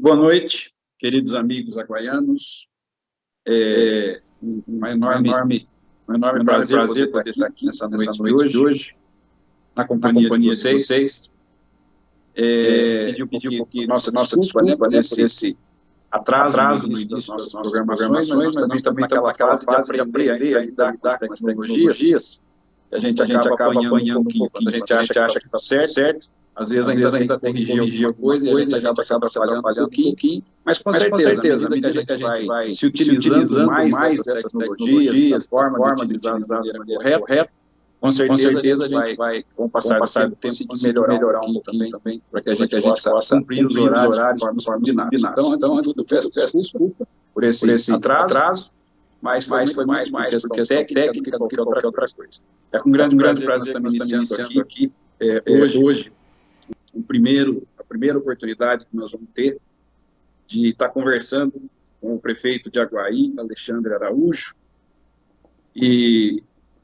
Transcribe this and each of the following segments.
Boa noite, queridos amigos aguaianos. Um enorme prazer poder estar aqui nessa noite de hoje, na companhia de vocês. Pedir um pouquinho nossa desculpa, por esse atraso no início das nossas programações, mas nós também estamos naquela fase de aprender a lidar com as tecnologias, que a gente acaba apanhando um pouquinho. Quando a gente acha que está certo, às vezes ainda corrigir alguma coisa e a gente acaba atrapalhando um pouquinho, mas com certeza, à medida que a gente vai se utilizando mais dessas tecnologias, da forma de utilizar da maneira correta, com certeza a gente vai, com o passar do tempo, melhorar um pouquinho também, para que a gente possa cumprir os horários de forma combinada. Então, antes do peço desculpa por esse atraso, mas foi mais questão técnica do que qualquer outra coisa. É com grande prazer também iniciando aqui hoje a primeira oportunidade que nós vamos ter de estar conversando com o prefeito de Aguaí, Alexandre Araújo, e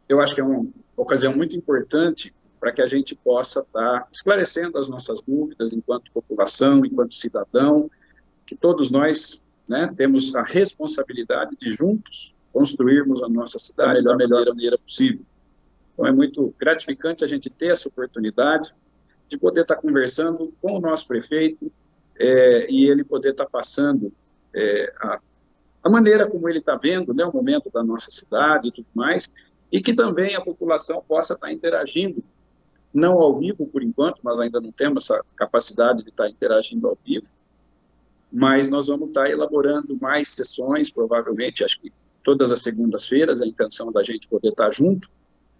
eu acho que é uma ocasião muito importante para que a gente possa estar esclarecendo as nossas dúvidas enquanto população, enquanto cidadão, que todos nós, né, temos a responsabilidade de juntos construirmos a nossa cidade da melhor maneira possível. Então é muito gratificante a gente ter essa oportunidade de poder estar conversando com o nosso prefeito e ele poder estar passando a maneira como ele está vendo, né, o momento da nossa cidade e tudo mais, e que também a população possa estar interagindo, não ao vivo por enquanto, mas ainda não temos essa capacidade de estar interagindo ao vivo, mas nós vamos estar elaborando mais sessões, provavelmente, acho que todas as segundas-feiras, a intenção da gente poder estar junto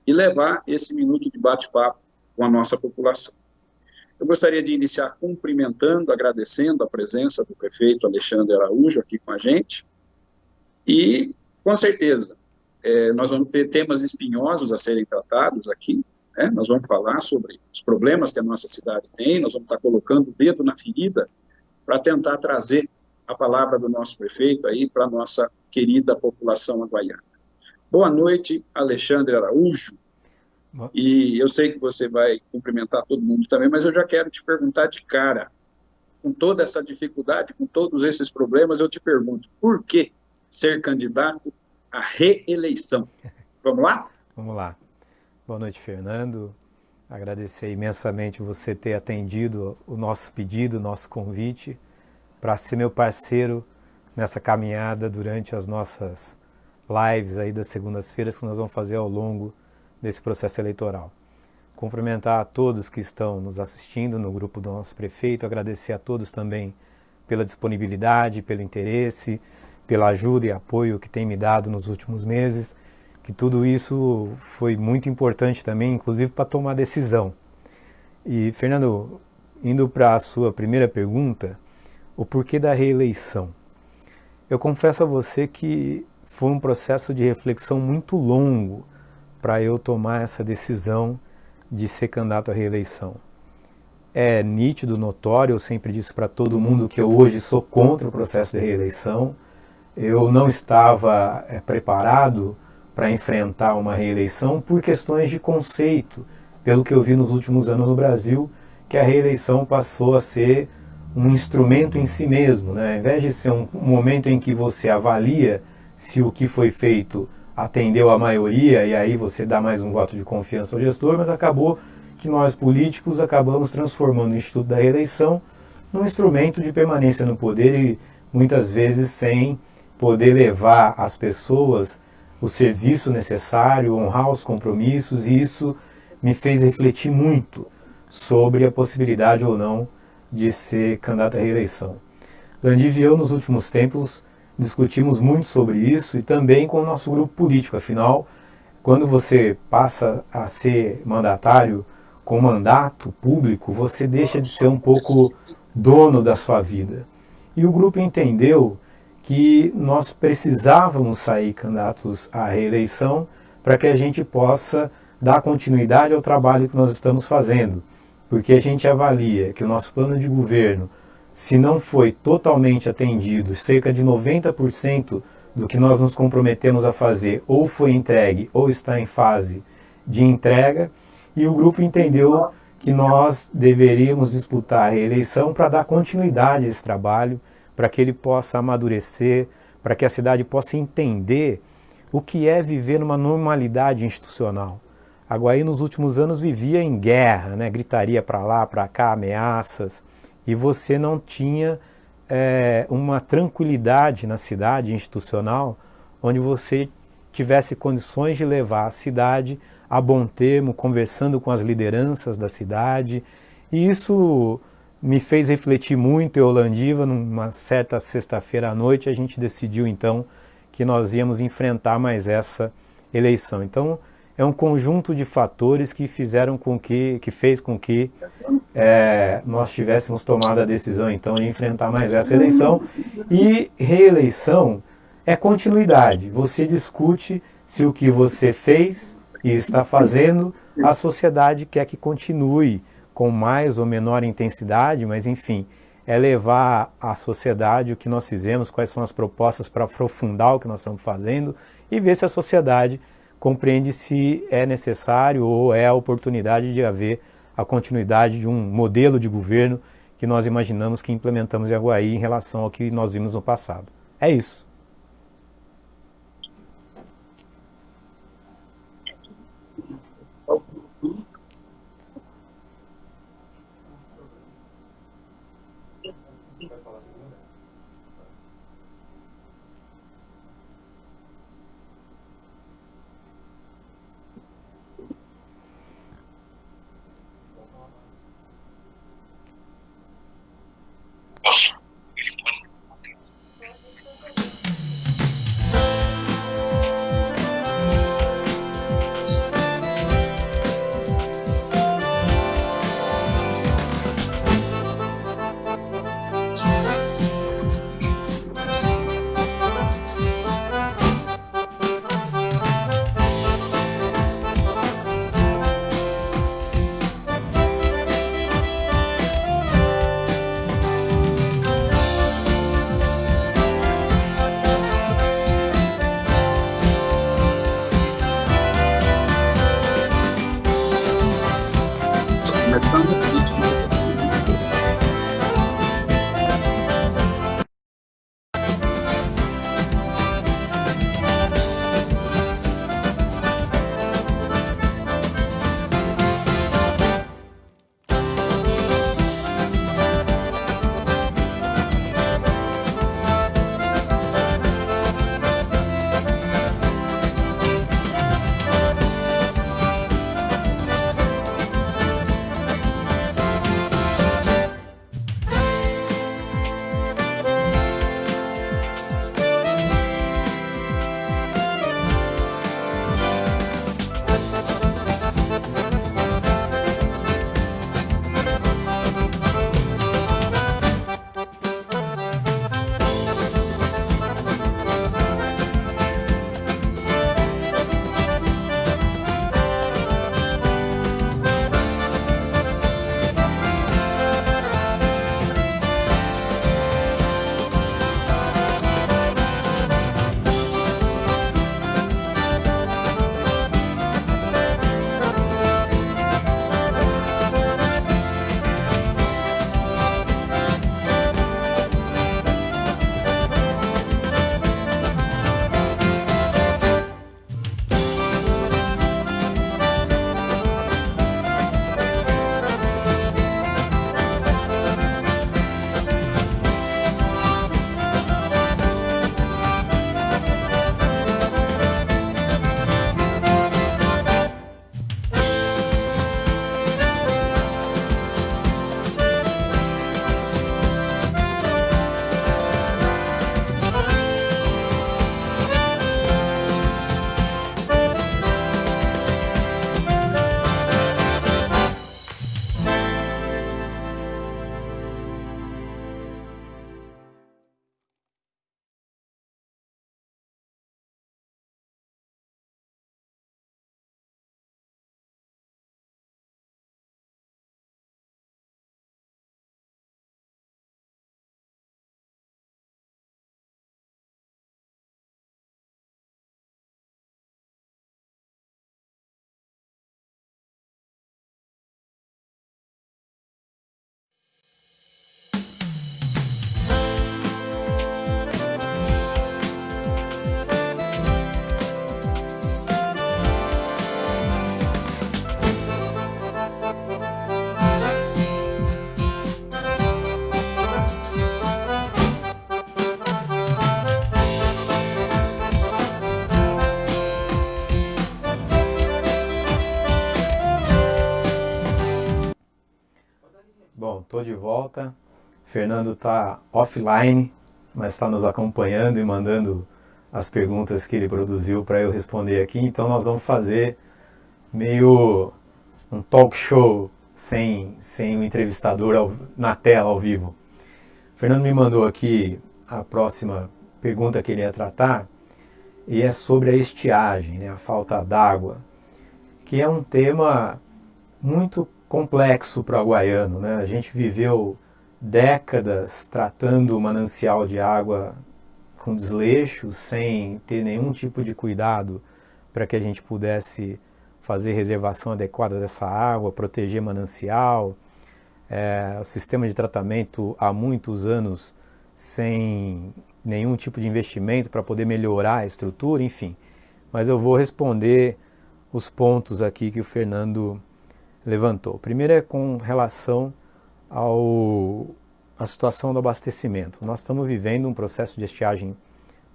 e levar esse minuto de bate-papo com a nossa população. Eu gostaria de iniciar cumprimentando, agradecendo a presença do prefeito Alexandre Araújo aqui com a gente, e, com certeza, nós vamos ter temas espinhosos a serem tratados aqui, né? Nós vamos falar sobre os problemas que a nossa cidade tem, nós vamos estar colocando o dedo na ferida para tentar trazer a palavra do nosso prefeito aí para a nossa querida população aguaiana. Boa noite, Alexandre Araújo. E eu sei que você vai cumprimentar todo mundo também, mas eu já quero te perguntar de cara, com toda essa dificuldade, com todos esses problemas, eu te pergunto, por que ser candidato à reeleição? Vamos lá? Vamos lá. Boa noite, Fernando. Agradecer imensamente você ter atendido o nosso pedido, o nosso convite, para ser meu parceiro nessa caminhada durante as nossas lives aí das segundas-feiras que nós vamos fazer ao longo desse processo eleitoral. Cumprimentar a todos que estão nos assistindo no grupo do nosso prefeito, agradecer a todos também pela disponibilidade, pelo interesse, pela ajuda e apoio que tem me dado nos últimos meses, que tudo isso foi muito importante também, inclusive para tomar decisão. E, Fernando, indo para a sua primeira pergunta, o porquê da reeleição? Eu confesso a você que foi um processo de reflexão muito longo para eu tomar essa decisão de ser candidato à reeleição. É nítido, notório, eu sempre disse para todo mundo que eu hoje sou contra o processo de reeleição. Eu não estava preparado para enfrentar uma reeleição por questões de conceito, pelo que eu vi nos últimos anos no Brasil, que a reeleição passou a ser um instrumento em si mesmo, né? Ao invés de ser um momento em que você avalia se o que foi feito atendeu a maioria e aí você dá mais um voto de confiança ao gestor, mas acabou que nós políticos acabamos transformando o Instituto da Reeleição num instrumento de permanência no poder e muitas vezes sem poder levar às pessoas o serviço necessário, honrar os compromissos, e isso me fez refletir muito sobre a possibilidade ou não de ser candidato à reeleição. Landive e eu, nos últimos tempos, discutimos muito sobre isso e também com o nosso grupo político. Afinal, quando você passa a ser mandatário com mandato público, você deixa de ser um pouco dono da sua vida. E o grupo entendeu que nós precisávamos sair candidatos à reeleição para que a gente possa dar continuidade ao trabalho que nós estamos fazendo. Porque a gente avalia que o nosso plano de governo, se não foi totalmente atendido, cerca de 90% do que nós nos comprometemos a fazer ou foi entregue ou está em fase de entrega, e o grupo entendeu que nós deveríamos disputar a reeleição para dar continuidade a esse trabalho para que ele possa amadurecer, para que a cidade possa entender o que é viver numa normalidade institucional. A Guaí nos últimos anos vivia em guerra, né? Gritaria para lá, para cá, ameaças, e você não tinha uma tranquilidade na cidade institucional onde você tivesse condições de levar a cidade a bom termo, conversando com as lideranças da cidade. E isso me fez refletir muito em Olandiva. Numa certa sexta-feira à noite a gente decidiu então que nós íamos enfrentar mais essa eleição. Então é um conjunto de fatores que fez com que nós tivéssemos tomado a decisão então de enfrentar mais essa eleição. E reeleição é continuidade. Você discute se o que você fez e está fazendo, a sociedade quer que continue com mais ou menor intensidade, mas enfim, é levar à sociedade o que nós fizemos, quais são as propostas para aprofundar o que nós estamos fazendo e ver se a sociedade compreende se é necessário ou é a oportunidade de haver a continuidade de um modelo de governo que nós imaginamos que implementamos em Aguaí em relação ao que nós vimos no passado. É isso. Bom, estou de volta. Fernando está offline, mas está nos acompanhando e mandando as perguntas que ele produziu para eu responder aqui. Então nós vamos fazer meio um talk show sem o entrevistador na tela, ao vivo. O Fernando me mandou aqui a próxima pergunta que ele ia tratar, e é sobre a estiagem, né, a falta d'água, que é um tema muito complexo para o aguaiano, né? A gente viveu décadas tratando o manancial de água com desleixo, sem ter nenhum tipo de cuidado para que a gente pudesse fazer reservação adequada dessa água, proteger manancial, o sistema de tratamento há muitos anos sem nenhum tipo de investimento para poder melhorar a estrutura, enfim. Mas eu vou responder os pontos aqui que o Fernando levantou. O primeiro é com relação à situação do abastecimento. Nós estamos vivendo um processo de estiagem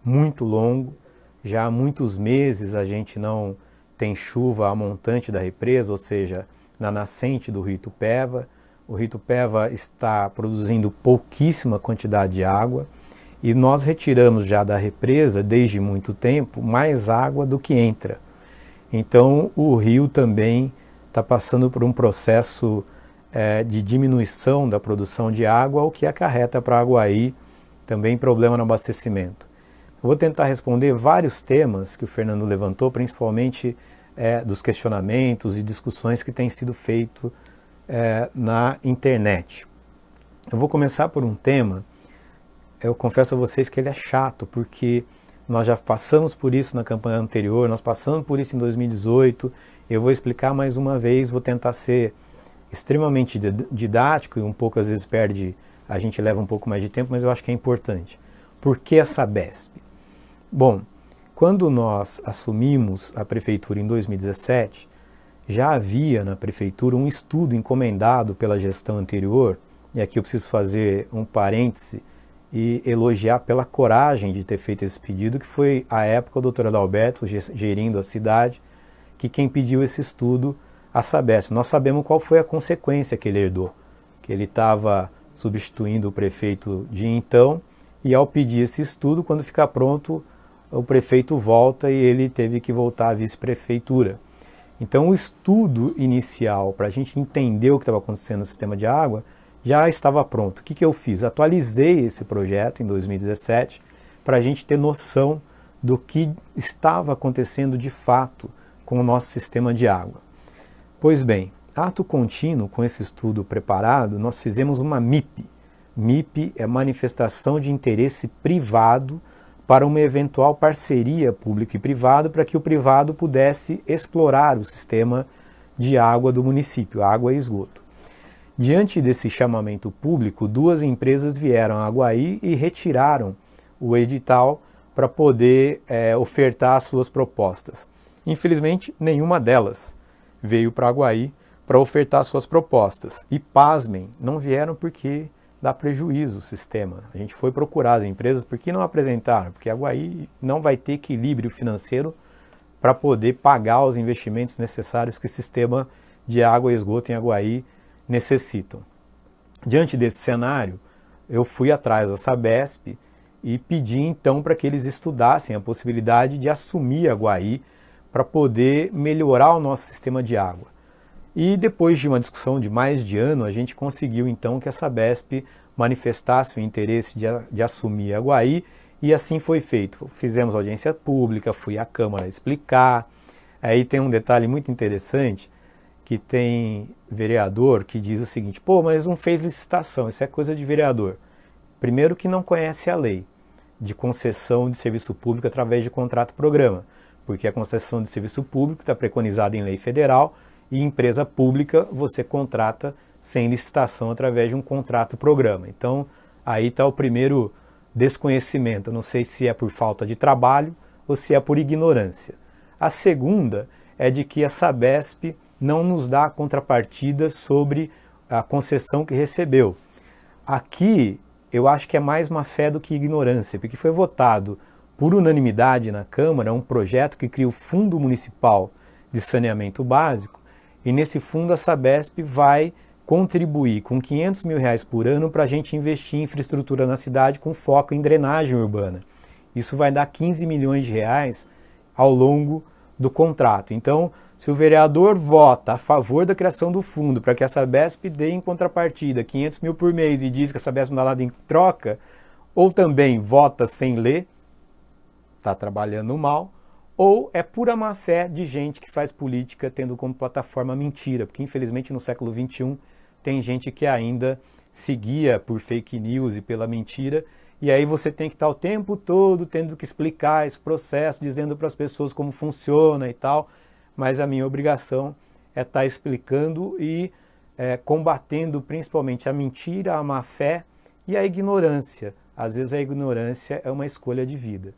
muito longo, já há muitos meses a gente não tem chuva a montante da represa, ou seja, na nascente do rio Itupeva. O rio Itupeva está produzindo pouquíssima quantidade de água e nós retiramos já da represa, desde muito tempo, mais água do que entra. Então o rio também está passando por um processo de diminuição da produção de água, o que acarreta para Aguaí também problema no abastecimento. Eu vou tentar responder vários temas que o Fernando levantou, principalmente dos questionamentos e discussões que têm sido feitos na internet. Eu vou começar por um tema, eu confesso a vocês que ele é chato, porque nós já passamos por isso na campanha anterior, nós passamos por isso em 2018, eu vou explicar mais uma vez, vou tentar ser extremamente didático e um pouco às vezes a gente leva um pouco mais de tempo, mas eu acho que é importante. Por que a Sabesp? Bom, quando nós assumimos a prefeitura em 2017, já havia na prefeitura um estudo encomendado pela gestão anterior, e aqui eu preciso fazer um parêntese e elogiar pela coragem de ter feito esse pedido, que foi à época o doutor Adalberto gerindo a cidade, que quem pediu esse estudo a Sabesp. Nós sabemos qual foi a consequência que ele herdou, que ele estava substituindo o prefeito de então, e ao pedir esse estudo, quando ficar pronto, o prefeito volta e ele teve que voltar à vice-prefeitura. Então o estudo inicial, para a gente entender o que estava acontecendo no sistema de água, já estava pronto. O que eu fiz? Atualizei esse projeto em 2017 para a gente ter noção do que estava acontecendo de fato com o nosso sistema de água. Pois bem, ato contínuo, com esse estudo preparado, nós fizemos uma MIP. MIP é manifestação de interesse privado para uma eventual parceria público e privado, para que o privado pudesse explorar o sistema de água do município, água e esgoto. Diante desse chamamento público, duas empresas vieram a Aguaí e retiraram o edital para poder ofertar as suas propostas. Infelizmente, nenhuma delas veio para Aguaí para ofertar suas propostas. E pasmem, não vieram porque dá prejuízo o sistema. A gente foi procurar as empresas, por que não apresentaram? Porque Aguaí não vai ter equilíbrio financeiro para poder pagar os investimentos necessários que o sistema de água e esgoto em Aguaí necessitam. Diante desse cenário, eu fui atrás da Sabesp e pedi então para que eles estudassem a possibilidade de assumir Aguaí para poder melhorar o nosso sistema de água. E depois de uma discussão de mais de ano, a gente conseguiu então que a Sabesp manifestasse o interesse de assumir Aguaí, e assim foi feito. Fizemos audiência pública, fui à Câmara explicar. Aí tem um detalhe muito interessante, que tem vereador que diz o seguinte: pô, mas não fez licitação, isso é coisa de vereador. Primeiro que não conhece a lei de concessão de serviço público através de contrato-programa, porque a concessão de serviço público está preconizada em lei federal, e empresa pública você contrata sem licitação através de um contrato-programa. Então, aí está o primeiro desconhecimento. Eu não sei se é por falta de trabalho ou se é por ignorância. A segunda é de que a Sabesp não nos dá contrapartida sobre a concessão que recebeu. Aqui, eu acho que é mais má fé do que ignorância, porque foi votado por unanimidade na Câmara um projeto que cria o Fundo Municipal de Saneamento Básico, e nesse fundo a Sabesp vai contribuir com R$500 mil por ano para a gente investir em infraestrutura na cidade com foco em drenagem urbana. Isso vai dar R$15 milhões ao longo do contrato. Então, se o vereador vota a favor da criação do fundo para que a Sabesp dê em contrapartida R$500 mil por mês e diz que a Sabesp não dá nada em troca, ou também vota sem ler, está trabalhando mal, ou é pura má-fé de gente que faz política tendo como plataforma mentira, porque infelizmente no século XXI tem gente que ainda se guia por fake news e pela mentira, e aí você tem que estar o tempo todo tendo que explicar esse processo, dizendo para as pessoas como funciona e tal, mas a minha obrigação é estar explicando e combatendo principalmente a mentira, a má-fé e a ignorância. Às vezes a ignorância é uma escolha de vida.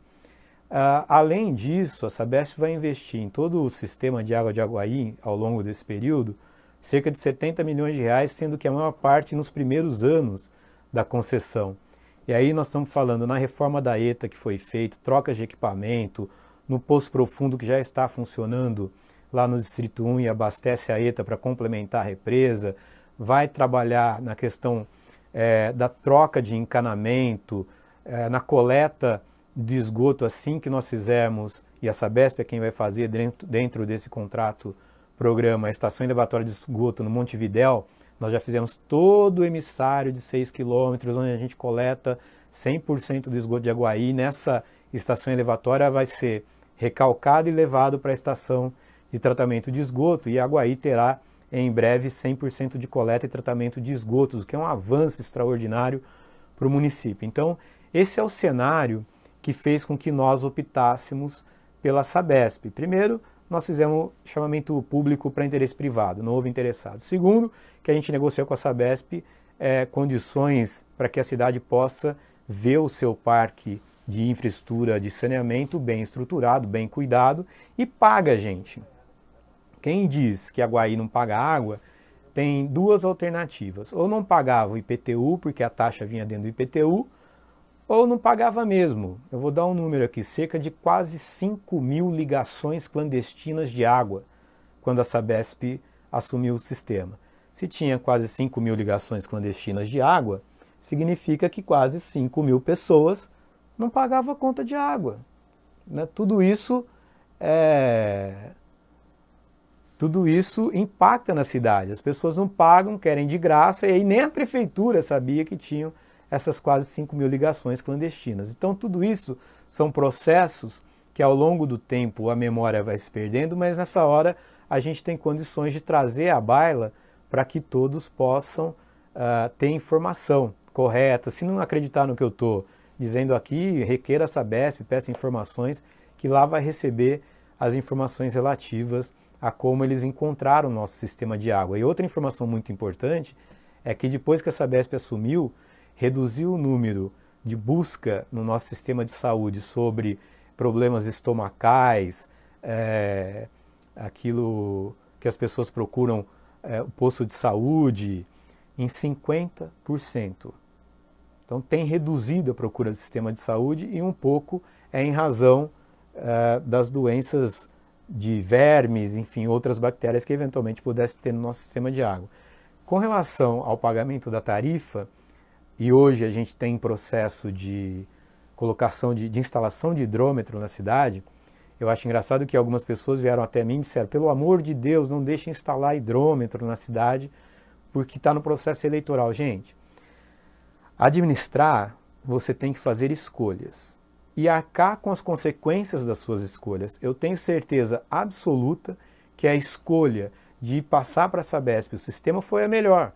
Além disso, a Sabesp vai investir em todo o sistema de água de Aguaí ao longo desse período cerca de R$70 milhões, sendo que a maior parte nos primeiros anos da concessão. E aí nós estamos falando na reforma da ETA que foi feita, trocas de equipamento, no Poço Profundo que já está funcionando lá no Distrito 1 e abastece a ETA para complementar a represa, vai trabalhar na questão da troca de encanamento, na coleta de esgoto assim que nós fizermos, e a Sabesp é quem vai fazer dentro desse contrato programa, a estação elevatória de esgoto no Montevidéu, nós já fizemos todo o emissário de 6 quilômetros, onde a gente coleta 100% do esgoto de Aguaí. Nessa estação elevatória vai ser recalcado e levado para a estação de tratamento de esgoto, e Aguaí terá em breve 100% de coleta e tratamento de esgotos, o que é um avanço extraordinário para o município. Então, esse é o cenário que fez com que nós optássemos pela Sabesp. Primeiro, nós fizemos chamamento público para interesse privado, não houve interessado. Segundo, que a gente negociou com a Sabesp condições para que a cidade possa ver o seu parque de infraestrutura de saneamento bem estruturado, bem cuidado, e paga a gente. Quem diz que Aguaí não paga água, tem duas alternativas. Ou não pagava o IPTU, porque a taxa vinha dentro do IPTU, ou não pagava mesmo. Eu vou dar um número aqui, cerca de quase 5 mil ligações clandestinas de água, quando a Sabesp assumiu o sistema. Se tinha quase 5 mil ligações clandestinas de água, significa que quase 5 mil pessoas não pagavam a conta de água. Né? Tudo isso impacta na cidade. As pessoas não pagam, querem de graça, e aí nem a prefeitura sabia que tinham essas quase 5 mil ligações clandestinas. Então tudo isso são processos que ao longo do tempo a memória vai se perdendo, mas nessa hora a gente tem condições de trazer à baila para que todos possam ter informação correta. Se não acreditar no que eu estou dizendo aqui, requeira a Sabesp, peça informações, que lá vai receber as informações relativas a como eles encontraram o nosso sistema de água. E outra informação muito importante é que depois que a Sabesp assumiu, reduziu o número de busca no nosso sistema de saúde sobre problemas estomacais, aquilo que as pessoas procuram, o posto de saúde, em 50%. Então tem reduzido a procura do sistema de saúde, e um pouco é em razão das doenças de vermes, enfim, outras bactérias que eventualmente pudesse ter no nosso sistema de água. Com relação ao pagamento da tarifa, e hoje a gente tem processo de colocação de instalação de hidrômetro na cidade, eu acho engraçado que algumas pessoas vieram até mim e disseram: pelo amor de Deus, não deixe instalar hidrômetro na cidade, porque está no processo eleitoral. Gente, administrar, você tem que fazer escolhas e arcar com as consequências das suas escolhas. Eu tenho certeza absoluta que a escolha de passar para a Sabesp o sistema foi a melhor.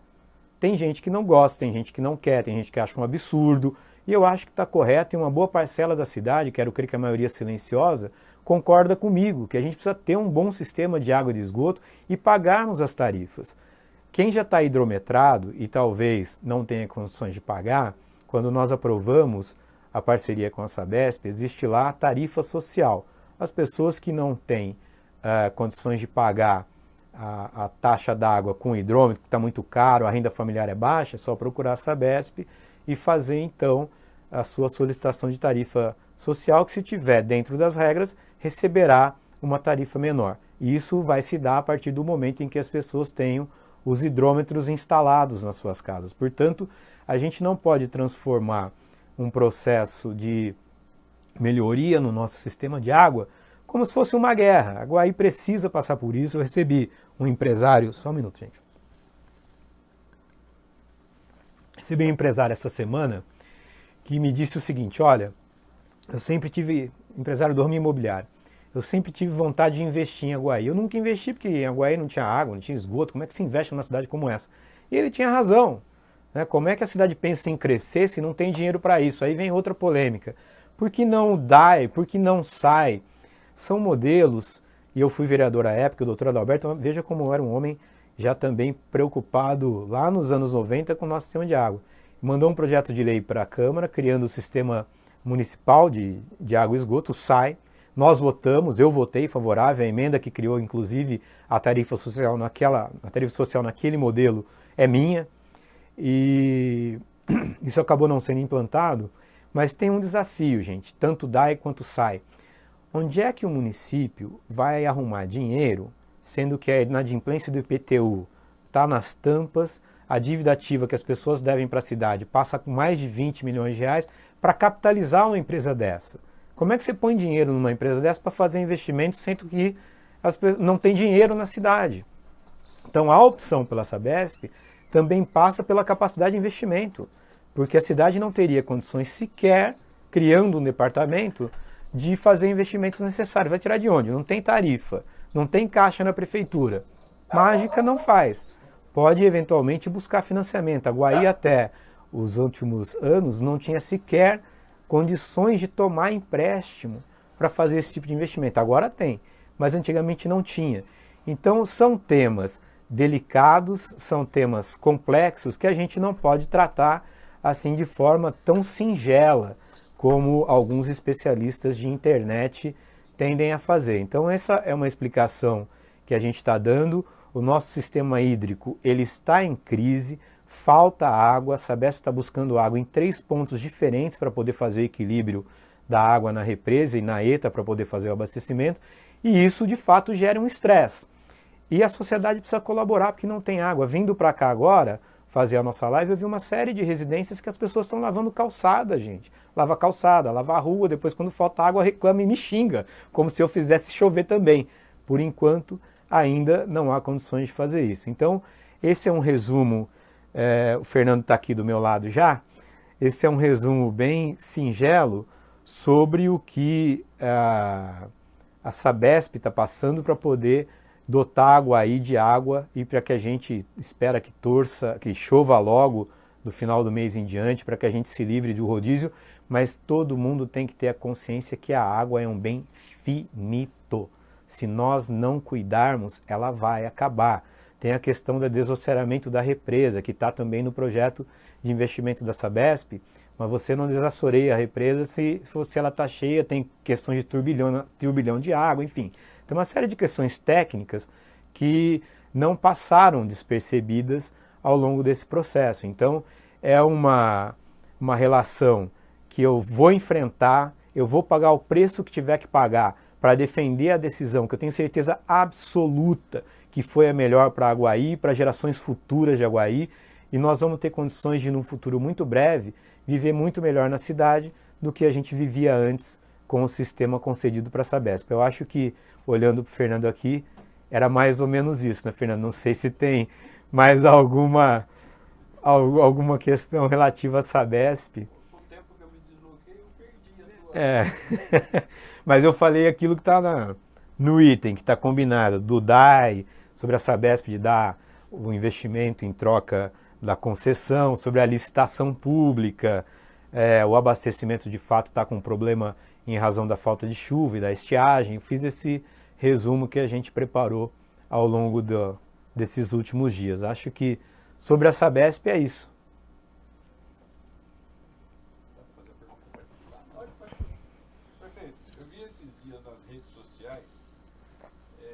Tem gente que não gosta, tem gente que não quer, tem gente que acha um absurdo, e eu acho que está correto, e uma boa parcela da cidade, quero crer que a maioria silenciosa, concorda comigo, que a gente precisa ter um bom sistema de água e de esgoto e pagarmos as tarifas. Quem já está hidrometrado e talvez não tenha condições de pagar, quando nós aprovamos a parceria com a Sabesp, existe lá a tarifa social. As pessoas que não têm condições de pagar a taxa d'água com hidrômetro, que está muito caro, a renda familiar é baixa, é só procurar a Sabesp e fazer então a sua solicitação de tarifa social, que se tiver dentro das regras, receberá uma tarifa menor. E isso vai se dar a partir do momento em que as pessoas tenham os hidrômetros instalados nas suas casas. Portanto, a gente não pode transformar um processo de melhoria no nosso sistema de água como se fosse uma guerra. A Aguaí precisa passar por isso. Eu recebi um empresário... Só um minuto, gente. Recebi um empresário essa semana que me disse o seguinte: olha, eu sempre tive... Empresário do ramo imobiliário. Eu sempre tive vontade de investir em Aguaí. Eu nunca investi porque em Aguaí não tinha água, não tinha esgoto. Como é que se investe numa cidade como essa? E ele tinha razão. Né? Como é que a cidade pensa em crescer se não tem dinheiro para isso? Aí vem outra polêmica. Por que não DAE? Por que não SAI? São modelos, e eu fui vereador à época, o doutor Adalberto, veja como eu era um homem já também preocupado lá nos anos 90 com o nosso sistema de água. Mandou um projeto de lei para a Câmara, criando o Sistema Municipal de Água e Esgoto, o SAI. Nós votamos, eu votei favorável, a emenda que criou inclusive a tarifa social naquele modelo é minha, e isso acabou não sendo implantado, mas tem um desafio, gente, tanto DAE quanto SAI. Onde é que o município vai arrumar dinheiro, sendo que a inadimplência do IPTU está nas tampas, a dívida ativa que as pessoas devem para a cidade passa com mais de 20 milhões de reais para capitalizar uma empresa dessa? Como é que você põe dinheiro numa empresa dessa para fazer investimentos, sendo que não tem dinheiro na cidade? Então a opção pela Sabesp também passa pela capacidade de investimento, porque a cidade não teria condições sequer, criando um departamento, de fazer investimentos necessários. Vai tirar de onde? Não tem tarifa, não tem caixa na prefeitura. Mágica não faz. Pode eventualmente buscar financiamento. A Aguaí até os últimos anos não tinha sequer condições de tomar empréstimo para fazer esse tipo de investimento. Agora tem, mas antigamente não tinha. Então são temas delicados, são temas complexos que a gente não pode tratar assim de forma tão singela como alguns especialistas de internet tendem a fazer. Então essa é uma explicação que a gente está dando. O nosso sistema hídrico ele está em crise, falta água, a Sabesp está buscando água em 3 pontos diferentes para poder fazer o equilíbrio da água na represa e na ETA para poder fazer o abastecimento, e isso de fato gera um estresse. E a sociedade precisa colaborar porque não tem água. Vindo para cá agora, fazer a nossa live, eu vi uma série de residências que as pessoas estão lavando calçada, gente. Lava calçada, lava a rua, depois quando falta água reclama e me xinga, como se eu fizesse chover também. Por enquanto, ainda não há condições de fazer isso. Então, esse é um resumo, o Fernando está aqui do meu lado já, esse é um resumo bem singelo sobre o que a Sabesp está passando para poder dotar a Aguaí de água e para que a gente espera que torça, que chova logo do final do mês em diante, para que a gente se livre do rodízio, mas todo mundo tem que ter a consciência que a água é um bem finito. Se nós não cuidarmos, ela vai acabar. Tem a questão do desoceramento da represa, que está também no projeto de investimento da Sabesp, mas você não desassoreia a represa se ela está cheia, tem questões de turbilhão de água, enfim. Tem uma série de questões técnicas que não passaram despercebidas ao longo desse processo. Então, é uma relação que eu vou enfrentar, eu vou pagar o preço que tiver que pagar para defender a decisão, que eu tenho certeza absoluta que foi a melhor para Aguaí, para gerações futuras de Aguaí, e nós vamos ter condições de, num futuro muito breve, viver muito melhor na cidade do que a gente vivia antes com o sistema concedido para a Sabesp. Eu acho que, olhando para o Fernando aqui, era mais ou menos isso, né, Fernando? Não sei se tem mais alguma questão relativa à Sabesp. O tempo que eu me desloquei, eu perdi a tua... Mas eu falei aquilo que está no item, que está combinado, do DAE, sobre a Sabesp de dar o investimento em troca da concessão, sobre a licitação pública, o abastecimento de fato está com problema em razão da falta de chuva e da estiagem. Eu fiz esse resumo que a gente preparou ao longo desses últimos dias. Acho que sobre a Sabesp é isso. Perfeito. Eu vi esses dias nas redes sociais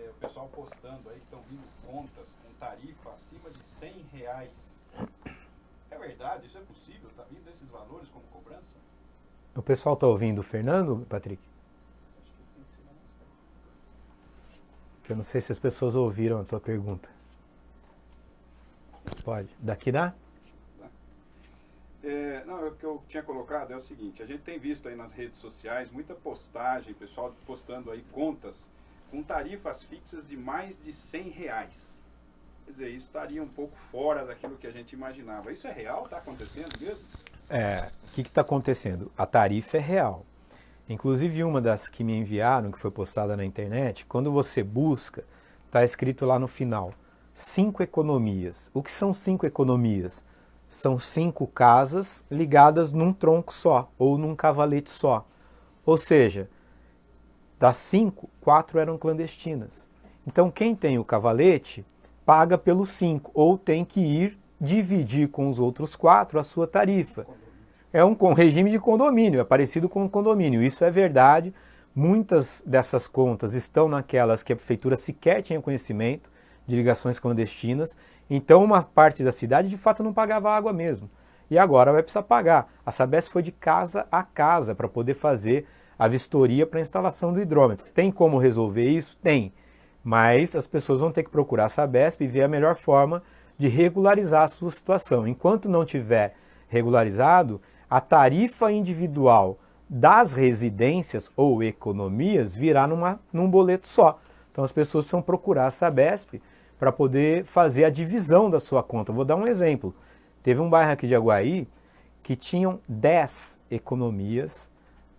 o pessoal postando aí que estão vindo contas com tarifa acima de R$100. É verdade? Isso é possível? Está vindo esses valores como cobrança? O pessoal está ouvindo o Fernando, Patrick? Eu não sei se as pessoas ouviram a tua pergunta. Pode. Daqui dá? Não, o que eu tinha colocado é o seguinte, a gente tem visto aí nas redes sociais muita postagem, pessoal postando aí contas com tarifas fixas de mais de R$100. Quer dizer, isso estaria um pouco fora daquilo que a gente imaginava. Isso é real? Está acontecendo mesmo? O que está acontecendo? A tarifa é real. Inclusive uma das que me enviaram, que foi postada na internet, quando você busca, está escrito lá no final, 5 economias. O que são 5 economias? São 5 casas ligadas num tronco só, ou num cavalete só. Ou seja, das 5, 4 eram clandestinas. Então quem tem o cavalete paga pelos 5, ou tem que ir dividir com os outros 4 a sua tarifa. É um regime de condomínio, é parecido com um condomínio, isso é verdade. Muitas dessas contas estão naquelas que a prefeitura sequer tinha conhecimento, de ligações clandestinas, então uma parte da cidade de fato não pagava água mesmo. E agora vai precisar pagar. A Sabesp foi de casa a casa para poder fazer a vistoria para a instalação do hidrômetro. Tem como resolver isso? Tem. Mas as pessoas vão ter que procurar a Sabesp e ver a melhor forma de regularizar a sua situação. Enquanto não tiver regularizado, a tarifa individual das residências ou economias virá num boleto só. Então as pessoas precisam procurar a Sabesp para poder fazer a divisão da sua conta. Vou dar um exemplo. Teve um bairro aqui de Aguaí que tinham 10 economias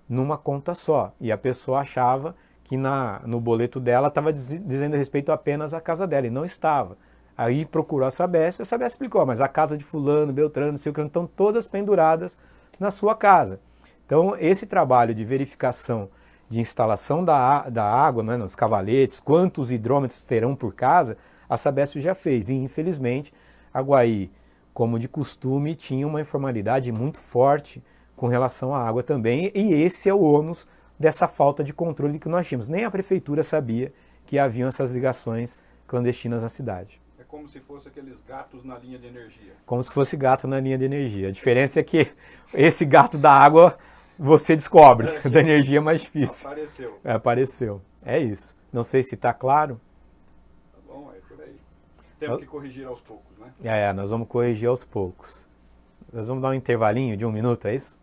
numa conta só. E a pessoa achava que no boleto dela estava dizendo respeito apenas à casa dela, e não estava. Aí procurou a Sabesp explicou, mas a casa de fulano, Beltrano, não sei o que, estão todas penduradas na sua casa. Então esse trabalho de verificação de instalação da água, né, nos cavaletes, quantos hidrômetros terão por casa, a Sabesp já fez. E infelizmente Aguaí, como de costume, tinha uma informalidade muito forte com relação à água também, e esse é o ônus dessa falta de controle que nós tínhamos. Nem a prefeitura sabia que haviam essas ligações clandestinas na cidade. É como se fosse aqueles gatos na linha de energia. Como se fosse gato na linha de energia. A diferença é que esse gato da água você descobre, da energia é mais difícil. Apareceu. É isso. Não sei se está claro. Tá bom, é por aí. Temos que corrigir aos poucos, né? Nós vamos corrigir aos poucos. Nós vamos dar um intervalinho de 1 minuto, é isso?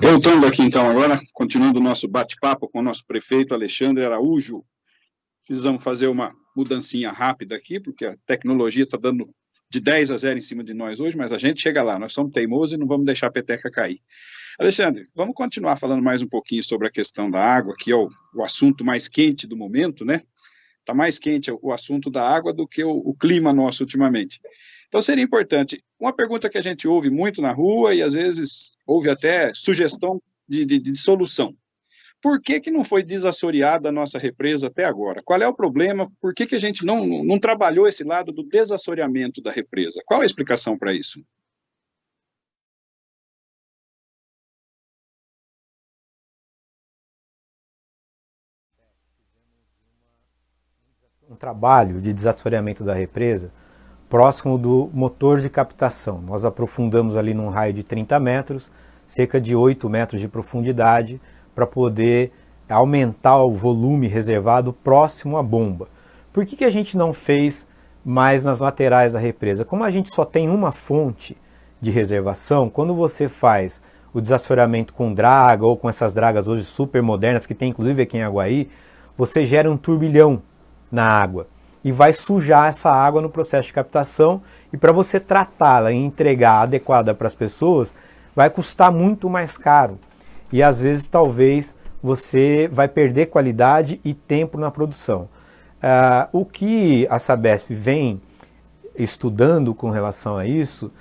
Voltando aqui então agora, continuando o nosso bate-papo com o nosso prefeito Alexandre Araújo, precisamos fazer uma mudancinha rápida aqui, porque a tecnologia está dando de 10-0 em cima de nós hoje, mas a gente chega lá, nós somos teimosos e não vamos deixar a peteca cair. Alexandre, vamos continuar falando mais um pouquinho sobre a questão da água, que é o assunto mais quente do momento, né? Está mais quente o assunto da água do que o clima nosso ultimamente. Então seria importante, uma pergunta que a gente ouve muito na rua e às vezes ouve até sugestão de solução. Por que não foi desassoreada a nossa represa até agora? Qual é o problema? Por que a gente não trabalhou esse lado do desassoreamento da represa? Qual é a explicação para isso? Um trabalho de desassoreamento da represa próximo do motor de captação. Nós aprofundamos ali num raio de 30 metros, cerca de 8 metros de profundidade, para poder aumentar o volume reservado próximo à bomba. Por que a gente não fez mais nas laterais da represa? Como a gente só tem uma fonte de reservação, quando você faz o desassoreamento com draga ou com essas dragas hoje super modernas, que tem inclusive aqui em Aguaí, você gera um turbilhão na água e vai sujar essa água no processo de captação, e para você tratá-la e entregar adequada para as pessoas, vai custar muito mais caro. E às vezes talvez você vai perder qualidade e tempo na produção. O que a Sabesp vem estudando com relação a isso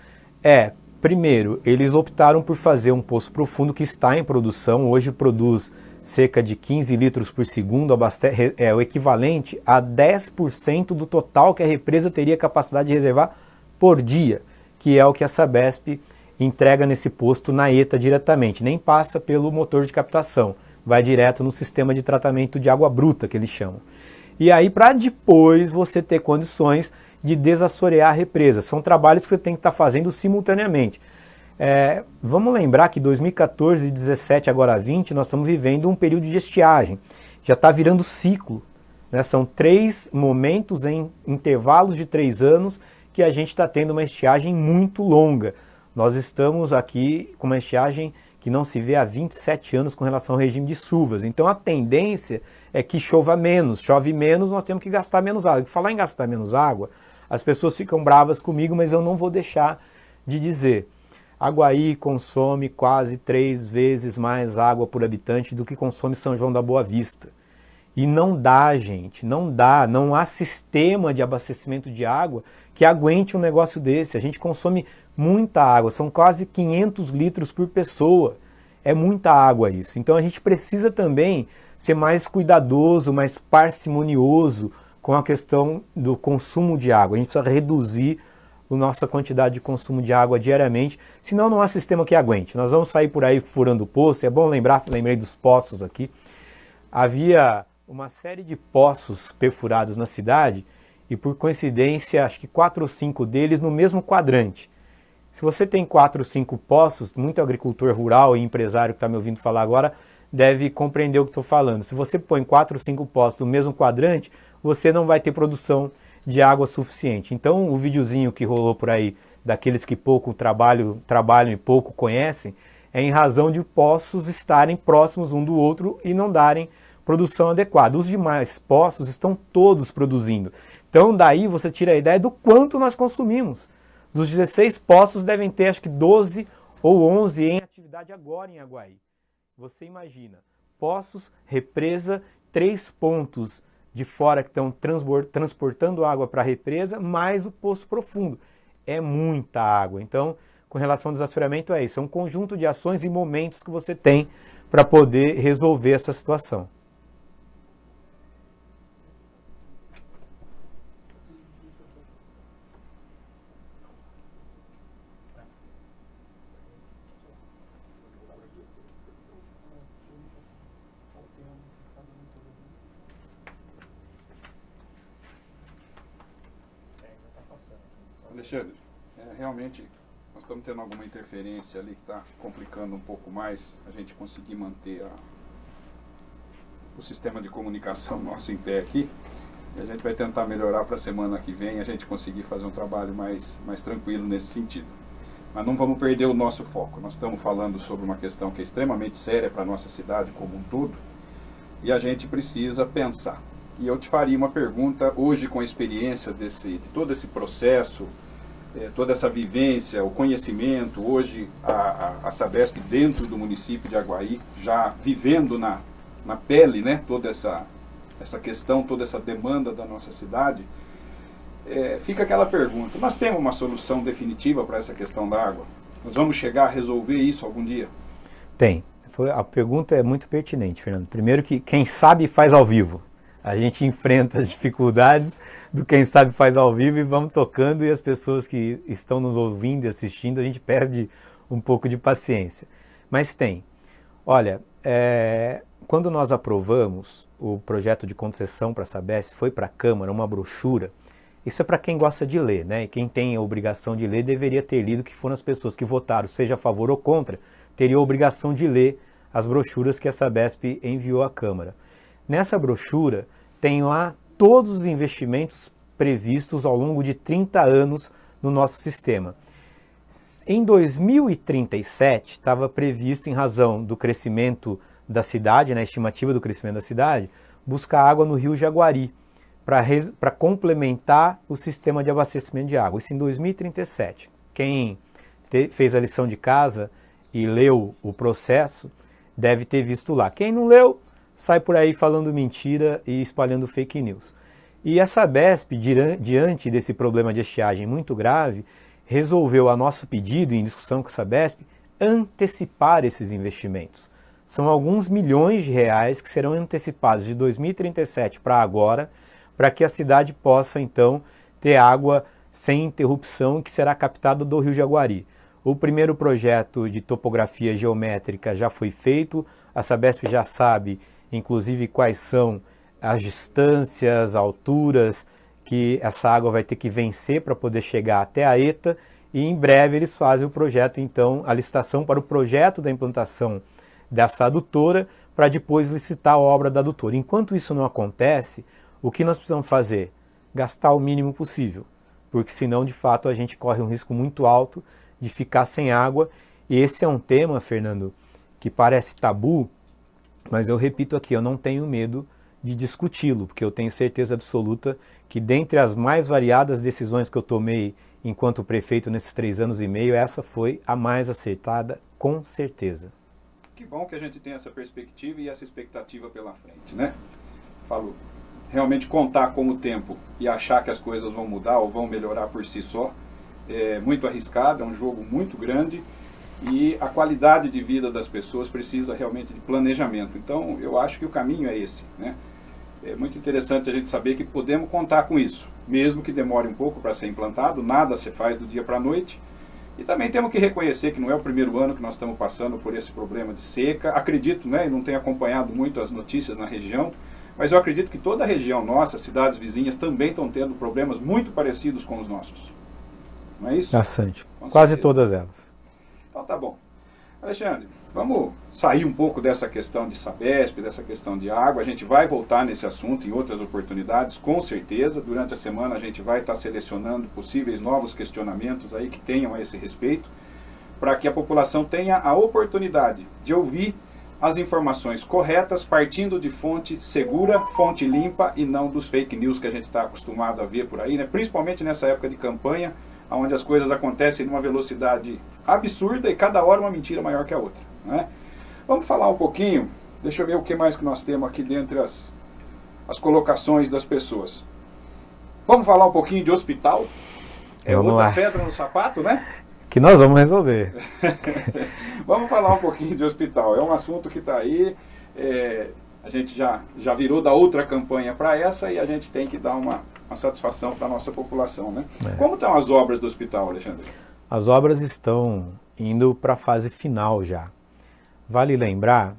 é, primeiro, eles optaram por fazer um poço profundo que está em produção, hoje produz cerca de 15 litros por segundo, é o equivalente a 10% do total que a represa teria capacidade de reservar por dia, que é o que a Sabesp entrega nesse posto na ETA diretamente, nem passa pelo motor de captação, vai direto no sistema de tratamento de água bruta, que eles chamam. E aí, para depois você ter condições de desassorear a represa. São trabalhos que você tem que estar fazendo simultaneamente. Vamos lembrar que 2014, 17, agora 20, nós estamos vivendo um período de estiagem. Já está virando ciclo, né? São 3 momentos em intervalos de 3 anos que a gente está tendo uma estiagem muito longa. Nós estamos aqui com uma estiagem que não se vê há 27 anos com relação ao regime de chuvas. Então a tendência é que chova menos. Chove menos, nós temos que gastar menos água. Falar em gastar menos água, as pessoas ficam bravas comigo, mas eu não vou deixar de dizer. Aguaí consome quase 3 vezes mais água por habitante do que consome São João da Boa Vista. E não dá, gente, não dá, não há sistema de abastecimento de água que aguente um negócio desse. A gente consome muita água, são quase 500 litros por pessoa. É muita água isso. Então a gente precisa também ser mais cuidadoso, mais parcimonioso com a questão do consumo de água. A gente precisa reduzir a nossa quantidade de consumo de água diariamente, senão não há sistema que aguente. Nós vamos sair por aí furando o poço, é bom lembrar, lembrei dos poços aqui. Havia uma série de poços perfurados na cidade e, por coincidência, acho que 4 ou 5 deles no mesmo quadrante. Se você tem 4 ou 5 poços, muito agricultor rural e empresário que está me ouvindo falar agora deve compreender o que estou falando. Se você põe 4 ou 5 poços no mesmo quadrante, você não vai ter produção de água suficiente. Então o videozinho que rolou por aí, daqueles que pouco trabalham e pouco conhecem, é em razão de poços estarem próximos um do outro e não darem produção adequada. Os demais poços estão todos produzindo. Então daí você tira a ideia do quanto nós consumimos. Dos 16 poços devem ter acho que 12 ou 11 em atividade agora em Aguaí. Você imagina, poços, represa, 3 pontos de fora que estão transportando água para a represa, mais o poço profundo. É muita água. Então, com relação ao desassoreamento é isso. É um conjunto de ações e momentos que você tem para poder resolver essa situação. Alexandre, realmente nós estamos tendo alguma interferência ali que está complicando um pouco mais a gente conseguir manter o sistema de comunicação nosso em pé aqui. E a gente vai tentar melhorar para a semana que vem a gente conseguir fazer um trabalho mais tranquilo nesse sentido. Mas não vamos perder o nosso foco. Nós estamos falando sobre uma questão que é extremamente séria para a nossa cidade como um todo, e a gente precisa pensar. E eu te faria uma pergunta, hoje com a experiência de todo esse processo, toda essa vivência, o conhecimento, hoje a Sabesp dentro do município de Aguaí, já vivendo na pele, né, toda essa questão, toda essa demanda da nossa cidade, fica aquela pergunta, nós temos uma solução definitiva para essa questão da água? Nós vamos chegar a resolver isso algum dia? Tem. A pergunta é muito pertinente, Fernando. Primeiro que quem sabe faz ao vivo. A gente enfrenta as dificuldades do quem sabe faz ao vivo e vamos tocando, e as pessoas que estão nos ouvindo e assistindo, a gente perde um pouco de paciência. Mas tem. Olha, quando nós aprovamos o projeto de concessão para a Sabesp, foi para a Câmara uma brochura. Isso é para quem gosta de ler, né? E quem tem a obrigação de ler deveria ter lido, que foram as pessoas que votaram, seja a favor ou contra, teriam a obrigação de ler as brochuras que a Sabesp enviou à Câmara. Nessa brochura tem lá todos os investimentos previstos ao longo de 30 anos no nosso sistema. Em 2037, estava previsto, em razão do crescimento da cidade, na estimativa do crescimento da cidade, buscar água no rio Jaguari, para complementar o sistema de abastecimento de água. Isso em 2037. Quem fez a lição de casa e leu o processo deve ter visto lá. Quem não leu, sai por aí falando mentira e espalhando fake news. E a Sabesp, diante desse problema de estiagem muito grave, resolveu, a nosso pedido, em discussão com a Sabesp, antecipar esses investimentos. São alguns milhões de reais que serão antecipados de 2037 para agora, para que a cidade possa, então, ter água sem interrupção, que será captada do rio Jaguari. O primeiro projeto de topografia geométrica já foi feito, a Sabesp já sabe, inclusive, quais são as distâncias, alturas que essa água vai ter que vencer para poder chegar até a ETA, e em breve eles fazem o projeto, então, a licitação para o projeto da implantação dessa adutora, para depois licitar a obra da adutora. Enquanto isso não acontece, o que nós precisamos fazer? Gastar o mínimo possível, porque senão, de fato, a gente corre um risco muito alto de ficar sem água. E esse é um tema, Fernando, que parece tabu, mas eu repito aqui, eu não tenho medo de discuti-lo, porque eu tenho certeza absoluta que, dentre as mais variadas decisões que eu tomei enquanto prefeito nesses 3 anos e meio, essa foi a mais acertada, com certeza. Que bom que a gente tem essa perspectiva e essa expectativa pela frente, né? Falo, realmente contar com o tempo e achar que as coisas vão mudar ou vão melhorar por si só é muito arriscado, é um jogo muito grande, e a qualidade de vida das pessoas precisa realmente de planejamento. Então, eu acho que o caminho é esse, né? É muito interessante a gente saber que podemos contar com isso, mesmo que demore um pouco para ser implantado, nada se faz do dia para a noite. E também temos que reconhecer que não é o primeiro ano que nós estamos passando por esse problema de seca. Acredito, né, e não tenho acompanhado muito as notícias na região, mas eu acredito que toda a região nossa, cidades vizinhas, também estão tendo problemas muito parecidos com os nossos. Não é isso? Bastante. Quase todas elas. Então tá bom. Alexandre, vamos sair um pouco dessa questão de Sabesp, dessa questão de água. A gente vai voltar nesse assunto em outras oportunidades, com certeza. Durante a semana a gente vai estar selecionando possíveis novos questionamentos aí que tenham a esse respeito, para que a população tenha a oportunidade de ouvir as informações corretas, partindo de fonte segura, fonte limpa, e não dos fake news que a gente está acostumado a ver por aí, né? Principalmente nessa época de campanha, onde as coisas acontecem numa velocidade absurda e cada hora uma mentira maior que a outra, né? Vamos falar um pouquinho, deixa eu ver o que mais que nós temos aqui dentre as colocações das pessoas. Vamos falar um pouquinho de hospital? É vamos outra lá. pedra no sapato, né? Que nós vamos resolver. Vamos falar um pouquinho de hospital. É um assunto que está aí, a gente já virou da outra campanha para essa, e a gente tem que dar uma satisfação para a nossa população, né? Como estão as obras do hospital, Alexandre? As obras estão indo para a fase final já. Vale lembrar,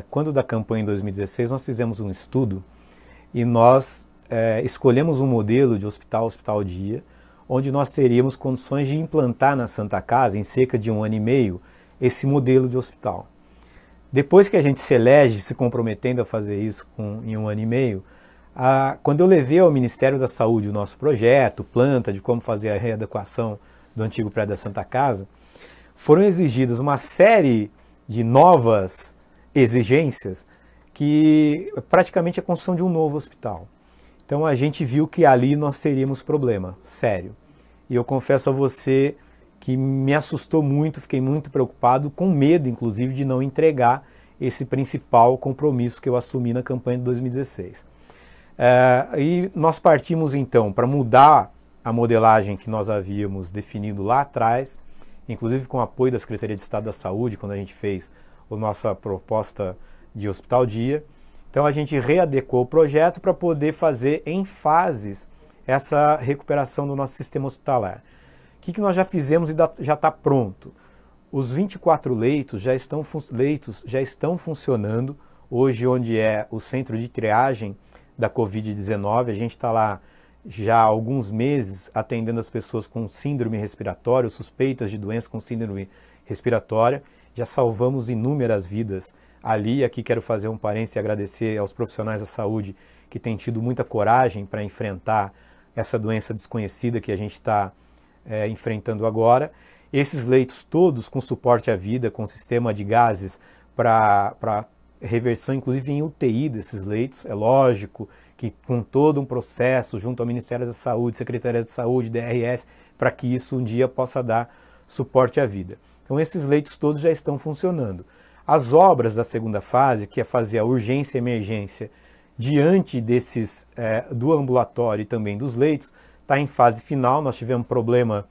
quando da campanha em 2016, nós fizemos um estudo e nós escolhemos um modelo de hospital-dia, onde nós teríamos condições de implantar na Santa Casa, em cerca de 1 ano e meio, esse modelo de hospital. Depois que a gente se elege se comprometendo a fazer isso em 1 ano e meio, quando eu levei ao Ministério da Saúde o nosso projeto, planta de como fazer a readequação do antigo prédio da Santa Casa, foram exigidas uma série de novas exigências que praticamente é a construção de um novo hospital. Então a gente viu que ali nós teríamos problema, sério. E eu confesso a você que me assustou muito, fiquei muito preocupado, com medo inclusive de não entregar esse principal compromisso que eu assumi na campanha de 2016. E nós partimos então para mudar a modelagem que nós havíamos definido lá atrás, inclusive com o apoio da Secretaria de Estado da Saúde, quando a gente fez a nossa proposta de hospital dia. Então a gente readequou o projeto para poder fazer em fases essa recuperação do nosso sistema hospitalar. O que nós já fizemos e já está pronto? Os 24 leitos já estão funcionando. Hoje, onde é o centro de triagem da Covid-19, a gente está lá já há alguns meses atendendo as pessoas com síndrome respiratória, suspeitas de doença com síndrome respiratória. Já salvamos inúmeras vidas ali. Aqui quero fazer um parênteses e agradecer aos profissionais da saúde que têm tido muita coragem para enfrentar essa doença desconhecida que a gente está enfrentando agora. Esses leitos todos com suporte à vida, com sistema de gases para reversão, inclusive em UTI desses leitos. É lógico que com todo um processo junto ao Ministério da Saúde, Secretaria de Saúde, DRS, para que isso um dia possa dar suporte à vida. Então esses leitos todos já estão funcionando. As obras da segunda fase, que é fazer a urgência e emergência diante desses do ambulatório e também dos leitos, está em fase final. Nós tivemos problema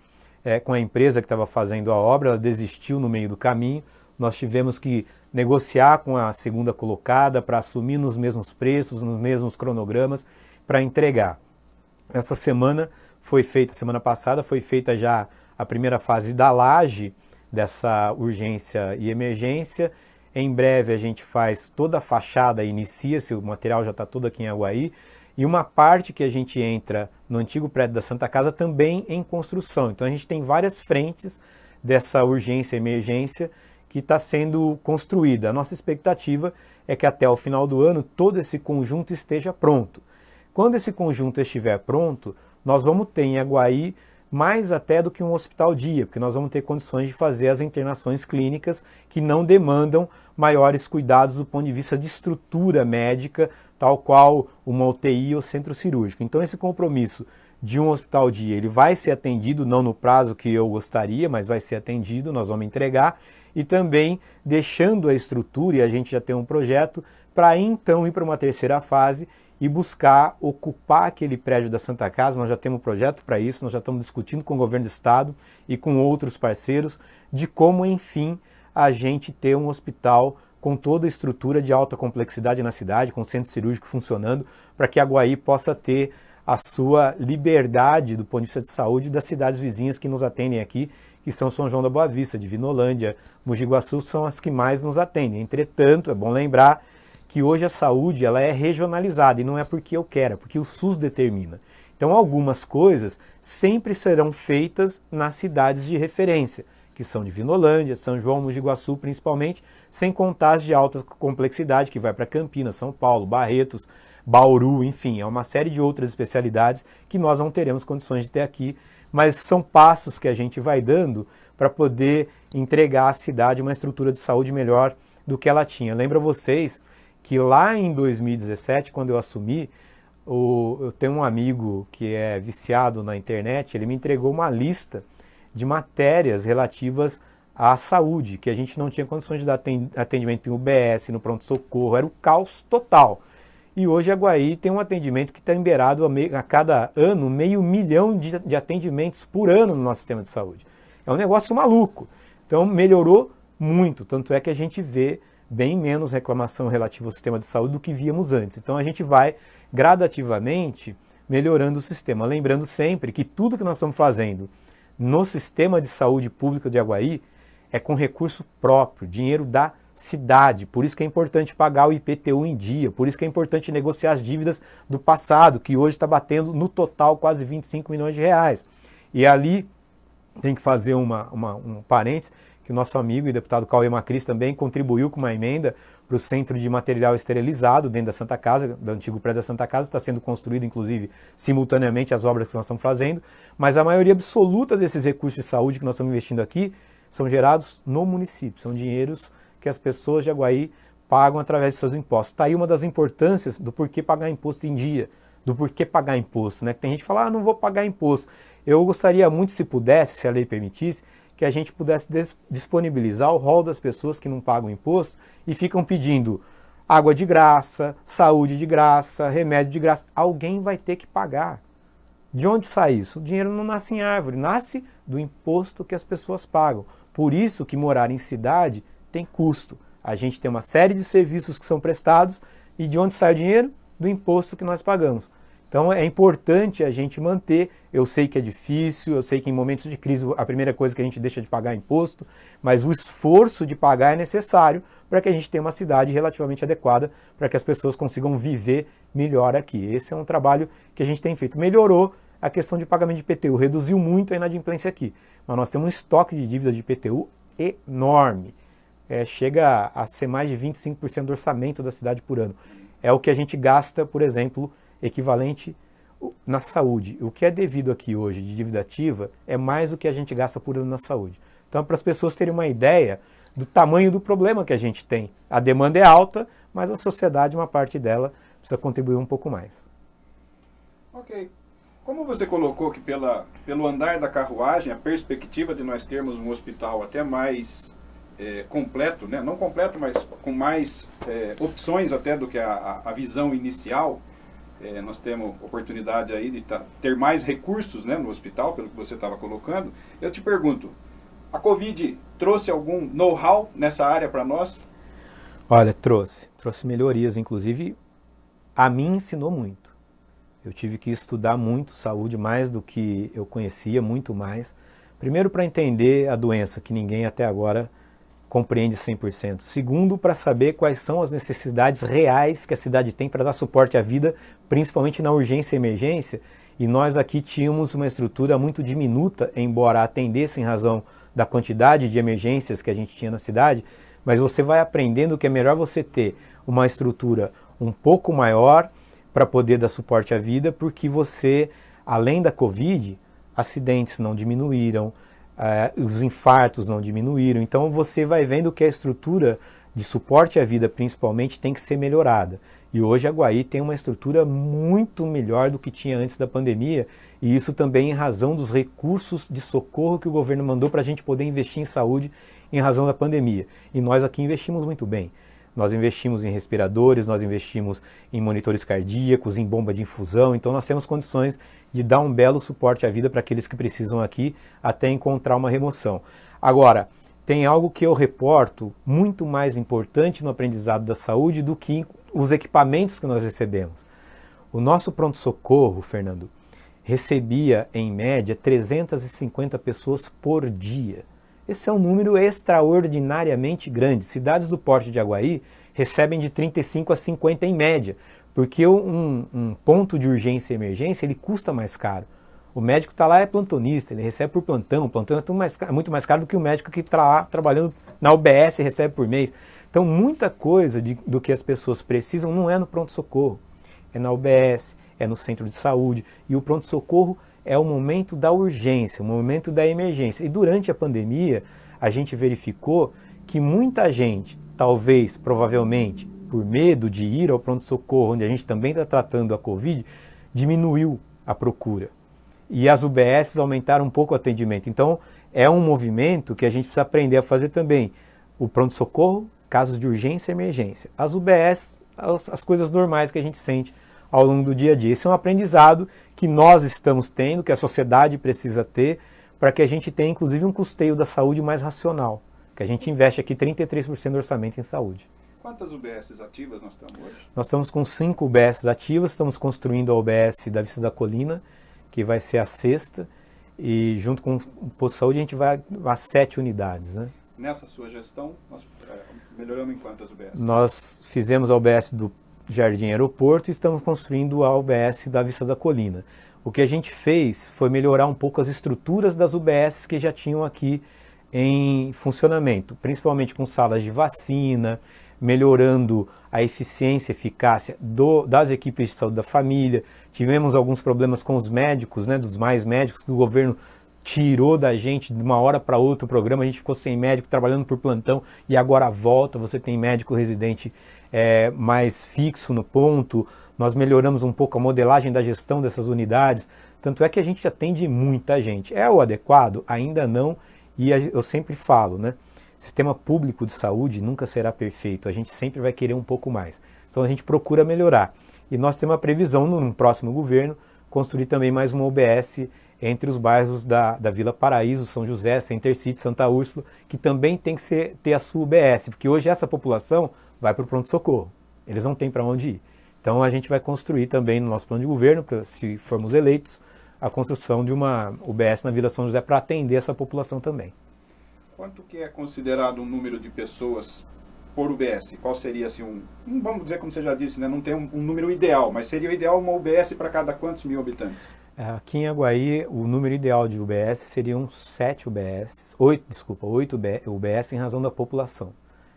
com a empresa que estava fazendo a obra, ela desistiu no meio do caminho. Nós tivemos que negociar com a segunda colocada para assumir nos mesmos preços, nos mesmos cronogramas, para entregar. Essa semana semana passada foi feita já a primeira fase da laje dessa urgência e emergência. Em breve a gente faz toda a fachada, inicia-se, o material já está todo aqui em Aguaí, e uma parte que a gente entra no antigo prédio da Santa Casa também em construção. Então a gente tem várias frentes dessa urgência e emergência que está sendo construída. A nossa expectativa é que até o final do ano todo esse conjunto esteja pronto. Quando esse conjunto estiver pronto, nós vamos ter em Aguaí mais até do que um hospital dia, porque nós vamos ter condições de fazer as internações clínicas que não demandam maiores cuidados do ponto de vista de estrutura médica, tal qual uma UTI ou centro cirúrgico. Então esse compromisso de um hospital dia, ele vai ser atendido, não no prazo que eu gostaria, mas vai ser atendido, nós vamos entregar, e também deixando a estrutura, e a gente já tem um projeto, para então ir para uma terceira fase e buscar ocupar aquele prédio da Santa Casa. Nós já temos um projeto para isso, nós já estamos discutindo com o governo do estado e com outros parceiros de como, enfim, a gente ter um hospital com toda a estrutura de alta complexidade na cidade, com centro cirúrgico funcionando, para que Aguaí possa ter a sua liberdade do ponto de vista de saúde das cidades vizinhas que nos atendem aqui, que são São João da Boa Vista, Divinolândia, Mogi Guaçu, são as que mais nos atendem. Entretanto, é bom lembrar que hoje a saúde ela é regionalizada, e não é porque eu quero, é porque o SUS determina. Então algumas coisas sempre serão feitas nas cidades de referência, que são Divinolândia, São João, Mogi Guaçu principalmente, sem contar as de alta complexidade, que vai para Campinas, São Paulo, Barretos, Bauru, enfim, é uma série de outras especialidades que nós não teremos condições de ter aqui, mas são passos que a gente vai dando para poder entregar à cidade uma estrutura de saúde melhor do que ela tinha. Lembro a vocês que lá em 2017, quando eu assumi, eu tenho um amigo que é viciado na internet, ele me entregou uma lista de matérias relativas à saúde, que a gente não tinha condições de dar atendimento em UBS, no pronto-socorro, era o caos total. E hoje a Aguaí tem um atendimento que está emberado a cada ano 500 mil de atendimentos por ano no nosso sistema de saúde. É um negócio maluco. Então melhorou muito, tanto é que a gente vê bem menos reclamação relativa ao sistema de saúde do que víamos antes. Então a gente vai gradativamente melhorando o sistema. Lembrando sempre que tudo que nós estamos fazendo no sistema de saúde pública de Aguaí é com recurso próprio, dinheiro da cidade. Por isso que é importante pagar o IPTU em dia, por isso que é importante negociar as dívidas do passado, que hoje está batendo no total quase 25 milhões de reais. E ali tem que fazer um parênteses, que o nosso amigo e deputado Cauê Macris também contribuiu com uma emenda para o Centro de Material Esterilizado dentro da Santa Casa, do antigo prédio da Santa Casa, está sendo construído, inclusive, simultaneamente as obras que nós estamos fazendo, mas a maioria absoluta desses recursos de saúde que nós estamos investindo aqui são gerados no município, são dinheiros que as pessoas de Aguaí pagam através de seus impostos. Está aí uma das importâncias do porquê pagar imposto em dia, do porquê pagar imposto, né? Tem gente que fala, não vou pagar imposto. Eu gostaria muito, se pudesse, se a lei permitisse, que a gente pudesse disponibilizar o rol das pessoas que não pagam imposto e ficam pedindo água de graça, saúde de graça, remédio de graça. Alguém vai ter que pagar. De onde sai isso? O dinheiro não nasce em árvore, nasce do imposto que as pessoas pagam. Por isso que morar em cidade tem custo. A gente tem uma série de serviços que são prestados e de onde sai o dinheiro? Do imposto que nós pagamos. Então é importante a gente manter, eu sei que é difícil, eu sei que em momentos de crise a primeira coisa que a gente deixa de pagar é imposto, mas o esforço de pagar é necessário para que a gente tenha uma cidade relativamente adequada, para que as pessoas consigam viver melhor aqui. Esse é um trabalho que a gente tem feito. Melhorou a questão de pagamento de IPTU, reduziu muito a inadimplência aqui, mas nós temos um estoque de dívida de IPTU enorme, chega a ser mais de 25% do orçamento da cidade por ano. É o que a gente gasta, por exemplo, equivalente na saúde. O que é devido aqui hoje de dívida ativa é mais do que a gente gasta por ano na saúde. Então, para as pessoas terem uma ideia do tamanho do problema que a gente tem. A demanda é alta, mas a sociedade, uma parte dela, precisa contribuir um pouco mais. Ok. Como você colocou que pelo andar da carruagem, a perspectiva de nós termos um hospital até mais completo, né? Não completo, mas com mais opções até do que a visão inicial, nós temos oportunidade aí de ter mais recursos, né, no hospital, pelo que você estava colocando. Eu te pergunto, a Covid trouxe algum know-how nessa área para nós? Olha, trouxe melhorias, inclusive a mim ensinou muito. Eu tive que estudar muito saúde, mais do que eu conhecia, muito mais. Primeiro, para entender a doença, que ninguém até agora compreende 100%. Segundo, para saber quais são as necessidades reais que a cidade tem para dar suporte à vida, principalmente na urgência e emergência. E nós aqui tínhamos uma estrutura muito diminuta, embora atendesse em razão da quantidade de emergências que a gente tinha na cidade, mas você vai aprendendo que é melhor você ter uma estrutura um pouco maior para poder dar suporte à vida, porque você, além da Covid, acidentes não diminuíram, os infartos não diminuíram, então você vai vendo que a estrutura de suporte à vida principalmente tem que ser melhorada. E hoje a Aguaí tem uma estrutura muito melhor do que tinha antes da pandemia, e isso também em razão dos recursos de socorro que o governo mandou para a gente poder investir em saúde em razão da pandemia. E nós aqui investimos muito bem. Nós investimos em respiradores, nós investimos em monitores cardíacos, em bomba de infusão, então nós temos condições de dar um belo suporte à vida para aqueles que precisam aqui até encontrar uma remoção. Agora, tem algo que eu reporto muito mais importante no aprendizado da saúde do que os equipamentos que nós recebemos. O nosso pronto-socorro, Fernando, recebia em média 350 pessoas por dia. Esse é um número extraordinariamente grande. Cidades do porte de Aguaí recebem de 35 a 50 em média, porque um ponto de urgência e emergência ele custa mais caro. O médico está lá, é plantonista, ele recebe por plantão, o plantão é muito mais caro do que o médico que está lá trabalhando na UBS e recebe por mês. Então muita coisa do que as pessoas precisam não é no pronto-socorro, é na UBS, é no centro de saúde, e o pronto-socorro é o momento da urgência, o momento da emergência. E durante a pandemia, a gente verificou que muita gente, talvez, provavelmente, por medo de ir ao pronto-socorro, onde a gente também está tratando a Covid, diminuiu a procura. E as UBS aumentaram um pouco o atendimento. Então, é um movimento que a gente precisa aprender a fazer também. O pronto-socorro, casos de urgência e emergência. As UBS, as coisas normais que a gente sente ao longo do dia a dia. Esse é um aprendizado que nós estamos tendo, que a sociedade precisa ter, para que a gente tenha, inclusive, um custeio da saúde mais racional, que a gente investe aqui 33% do orçamento em saúde. Quantas UBSs ativas nós estamos hoje? Nós estamos com 5 UBSs ativas, estamos construindo a UBS da Vista da Colina, que vai ser a 6ª, e junto com o posto de saúde a gente vai a 7 unidades, né? Nessa sua gestão, nós melhoramos em quantas UBS? Nós fizemos a UBS do Jardim Aeroporto e estamos construindo a UBS da Vista da Colina. O que a gente fez foi melhorar um pouco as estruturas das UBS que já tinham aqui em funcionamento, principalmente com salas de vacina, melhorando a eficiência e eficácia das equipes de saúde da família. Tivemos alguns problemas com os médicos, né, dos mais médicos, que o governo tirou da gente de uma hora para outra o programa, a gente ficou sem médico, trabalhando por plantão, e agora volta, você tem médico residente mais fixo no ponto. Nós melhoramos um pouco a modelagem da gestão dessas unidades, tanto é que a gente atende muita gente. É o adequado? Ainda não, e eu sempre falo, né? Sistema público de saúde nunca será perfeito, a gente sempre vai querer um pouco mais. Então a gente procura melhorar. E nós temos a previsão, no próximo governo, construir também mais uma UBS entre os bairros da Vila Paraíso, São José, Center City, Santa Úrsula, que também tem que ter a sua UBS, porque hoje essa população vai para o pronto-socorro, eles não têm para onde ir. Então a gente vai construir também no nosso plano de governo, se formos eleitos, a construção de uma UBS na Vila São José para atender essa população também. Quanto que é considerado um número de pessoas por UBS? Qual seria assim vamos dizer, como você já disse, né, não tem um número ideal, mas seria o ideal uma UBS para cada quantos mil habitantes? Aqui em Aguaí, o número ideal de UBS seriam 8 UBS em razão da população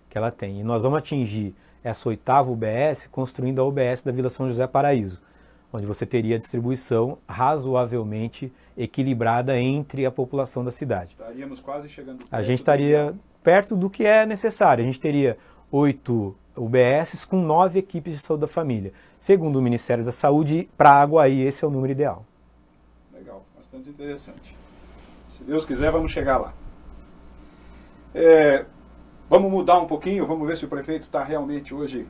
que ela tem. E nós vamos atingir essa 8ª UBS construindo a UBS da Vila São José Paraíso, onde você teria a distribuição razoavelmente equilibrada entre a população da cidade. Estaríamos quase chegando perto. A gente estaria perto do que é necessário. A gente teria 8 UBSs com 9 equipes de saúde da família. Segundo o Ministério da Saúde, para Aguaí, esse é o número ideal. Legal, bastante interessante. Se Deus quiser, vamos chegar lá. Vamos mudar um pouquinho, vamos ver se o prefeito está realmente hoje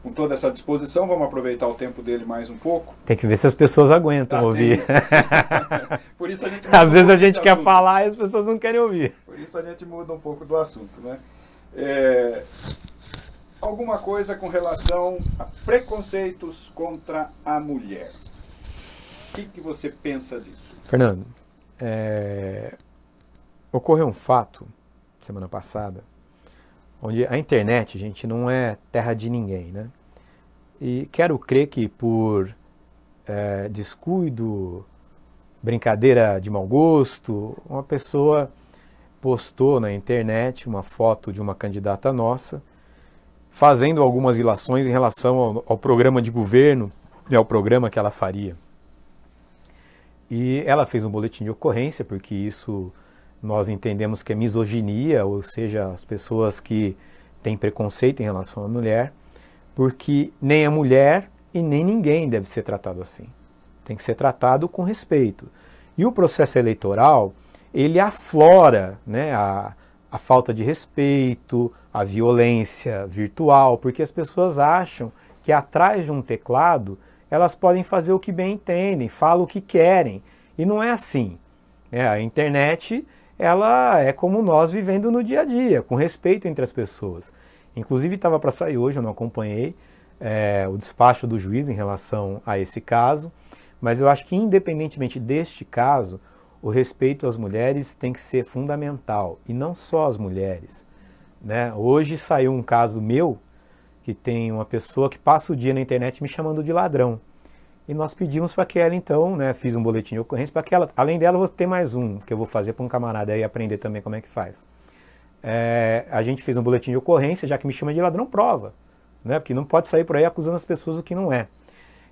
com toda essa disposição. Vamos aproveitar o tempo dele mais um pouco. Tem que ver se as pessoas aguentam ouvir. Por isso a gente às vezes a gente quer falar e as pessoas não querem ouvir. Por isso a gente muda um pouco do assunto, né? Alguma coisa com relação a preconceitos contra a mulher. O que você pensa disso? Fernando, ocorreu um fato, semana passada, onde a internet, gente, não é terra de ninguém, né? E quero crer que por descuido, brincadeira de mau gosto, uma pessoa postou na internet uma foto de uma candidata nossa, fazendo algumas ilações em relação ao programa de governo e ao programa que ela faria. E ela fez um boletim de ocorrência, porque isso nós entendemos que é misoginia, ou seja, as pessoas que têm preconceito em relação à mulher, porque nem a mulher e nem ninguém deve ser tratado assim. Tem que ser tratado com respeito. E o processo eleitoral, ele aflora, né, a falta de respeito, a violência virtual, porque as pessoas acham que atrás de um teclado elas podem fazer o que bem entendem, falam o que querem. E não é assim. A internet, ela é como nós vivendo no dia a dia, com respeito entre as pessoas. Inclusive estava para sair hoje, eu não acompanhei o despacho do juiz em relação a esse caso, mas eu acho que independentemente deste caso, o respeito às mulheres tem que ser fundamental, e não só às mulheres, né? Hoje saiu um caso meu, que tem uma pessoa que passa o dia na internet me chamando de ladrão. E nós pedimos para que ela então, né, fiz um boletim de ocorrência, para que ela, além dela, eu vou ter mais um, que eu vou fazer para um camarada aí aprender também como é que faz. A gente fez um boletim de ocorrência, já que me chama de ladrão, prova, né, porque não pode sair por aí acusando as pessoas do que não é.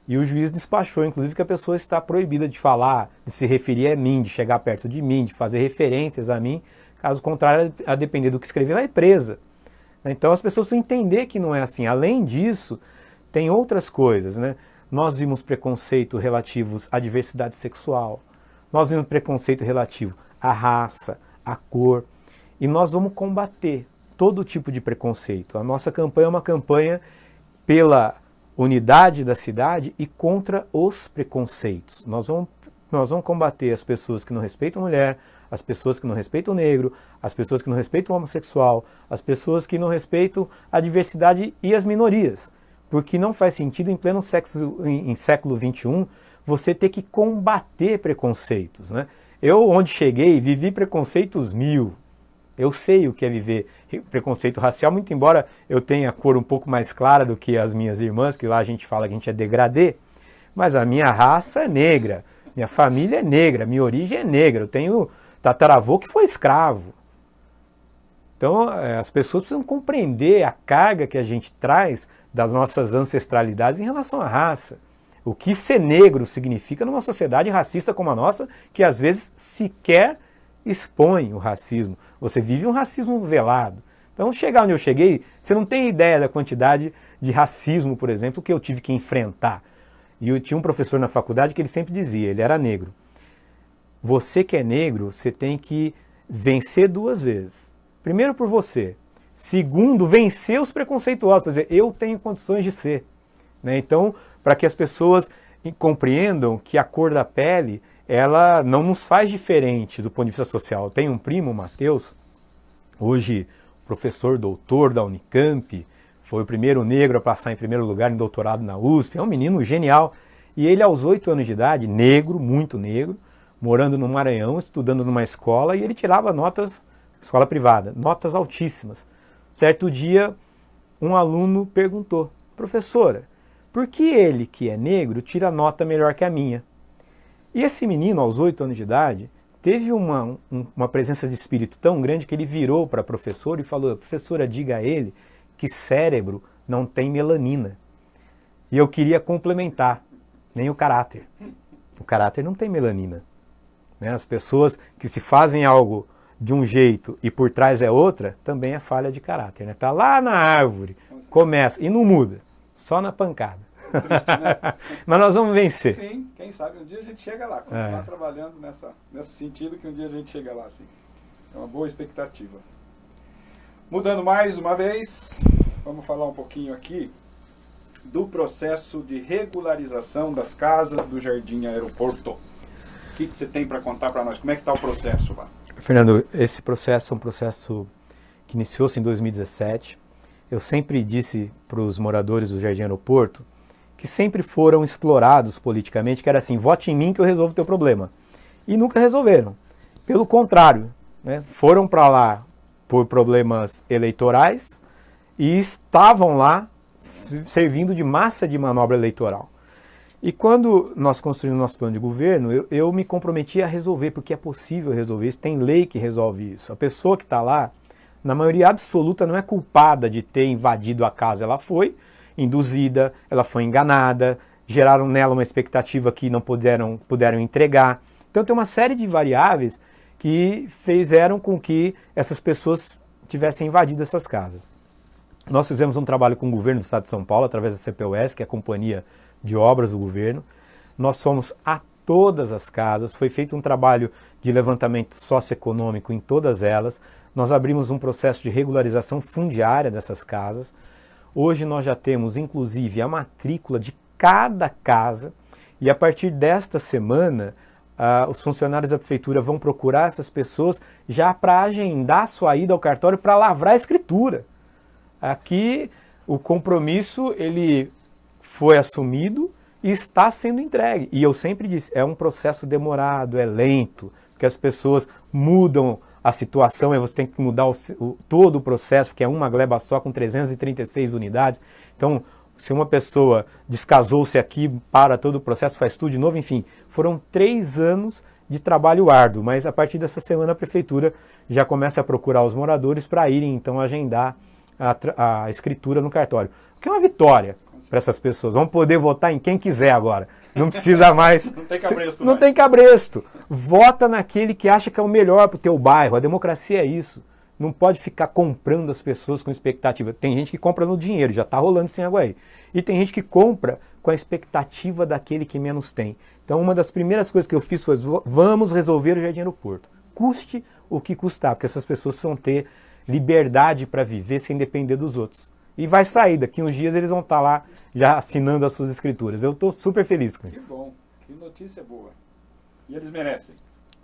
E o juiz despachou, inclusive, que a pessoa está proibida de falar, de se referir a mim, de chegar perto de mim, de fazer referências a mim, caso contrário, a depender do que escrever, vai presa. Então as pessoas precisam entender que não é assim. Além disso, tem outras coisas, né? Nós vimos preconceito relativos à diversidade sexual, nós vimos preconceito relativo à raça, à cor, e nós vamos combater todo tipo de preconceito. A nossa campanha é uma campanha pela unidade da cidade e contra os preconceitos. Nós vamos combater as pessoas que não respeitam a mulher, as pessoas que não respeitam o negro, as pessoas que não respeitam o homossexual, as pessoas que não respeitam a diversidade e as minorias. Porque não faz sentido em pleno século XXI você ter que combater preconceitos, né? Eu, onde cheguei, vivi preconceitos 1000. Eu sei o que é viver preconceito racial, muito embora eu tenha a cor um pouco mais clara do que as minhas irmãs, que lá a gente fala que a gente é degradê, mas a minha raça é negra, minha família é negra, minha origem é negra, eu tenho tataravô que foi escravo, Então, as pessoas precisam compreender a carga que a gente traz das nossas ancestralidades em relação à raça. O que ser negro significa numa sociedade racista como a nossa, que às vezes sequer expõe o racismo. Você vive um racismo velado. Então, chegar onde eu cheguei, você não tem ideia da quantidade de racismo, por exemplo, que eu tive que enfrentar. E eu tinha um professor na faculdade que ele sempre dizia, ele era negro. Você que é negro, você tem que vencer 2 vezes. Primeiro por você. Segundo, vencer os preconceituosos. Quer dizer, eu tenho condições de ser. Né? Então, para que as pessoas compreendam que a cor da pele, ela não nos faz diferentes do ponto de vista social. Eu tenho um primo, o Matheus, hoje professor doutor da Unicamp, foi o primeiro negro a passar em primeiro lugar em doutorado na USP, é um menino genial. E ele, aos 8 anos de idade, negro, muito negro, morando no Maranhão, estudando numa escola, e ele tirava notas, escola privada, notas altíssimas. Certo dia, um aluno perguntou, professora, por que ele, que é negro, tira nota melhor que a minha? E esse menino, aos 8 anos de idade, teve uma presença de espírito tão grande que ele virou para a professora e falou, professora, diga a ele que cérebro não tem melanina. E eu queria complementar, nem o caráter. O caráter não tem melanina. Né? As pessoas que se fazem algo de um jeito e por trás é outra, também é falha de caráter. Né? Tá lá na árvore, começa e não muda, só na pancada. Triste, né? Mas nós vamos vencer. Sim, quem sabe um dia a gente chega lá, continuar trabalhando nesse sentido que um dia a gente chega lá. Assim. É uma boa expectativa. Mudando mais uma vez, vamos falar um pouquinho aqui do processo de regularização das casas do Jardim Aeroporto. O que você tem para contar para nós? Como é que está o processo lá? Fernando, esse processo é um processo que iniciou-se em 2017. Eu sempre disse para os moradores do Jardim Aeroporto que sempre foram explorados politicamente, que era assim, vote em mim que eu resolvo o teu problema. E nunca resolveram. Pelo contrário, né, foram para lá por problemas eleitorais e estavam lá servindo de massa de manobra eleitoral. E quando nós construímos nosso plano de governo, eu me comprometi a resolver, porque é possível resolver isso, tem lei que resolve isso. A pessoa que está lá, na maioria absoluta, não é culpada de ter invadido a casa, ela foi induzida, ela foi enganada, geraram nela uma expectativa que não puderam entregar. Então tem uma série de variáveis que fizeram com que essas pessoas tivessem invadido essas casas. Nós fizemos um trabalho com o governo do Estado de São Paulo, através da CPUS, que é a Companhia de Obras do Governo. Nós fomos a todas as casas, foi feito um trabalho de levantamento socioeconômico em todas elas. Nós abrimos um processo de regularização fundiária dessas casas. Hoje nós já temos, inclusive, a matrícula de cada casa e a partir desta semana, os funcionários da prefeitura vão procurar essas pessoas já para agendar sua ida ao cartório para lavrar a escritura. Aqui o compromisso ele foi assumido e está sendo entregue. E eu sempre disse, é um processo demorado, é lento, porque as pessoas mudam a situação, você tem que mudar todo o processo, porque é uma gleba só com 336 unidades. Então, se uma pessoa descasou-se aqui, para todo o processo, faz tudo de novo, enfim, foram 3 anos de trabalho árduo, mas a partir dessa semana a prefeitura já começa a procurar os moradores para irem então agendar a escritura no cartório, o que é uma vitória para essas pessoas. Vão poder votar em quem quiser agora. Não precisa mais. Não tem cabresto. Não tem cabresto. Vota naquele que acha que é o melhor para o teu bairro. A democracia é isso. Não pode ficar comprando as pessoas com expectativa. Tem gente que compra no dinheiro, já está rolando sem água aí. E tem gente que compra com a expectativa daquele que menos tem. Então uma das primeiras coisas que eu fiz foi, vamos resolver o Jardim Aeroporto. Custe o que custar, porque essas pessoas vão ter liberdade para viver sem depender dos outros. E vai sair, daqui uns dias eles vão estar lá já assinando as suas escrituras. Eu estou super feliz com isso. Que bom, que notícia boa. E eles merecem.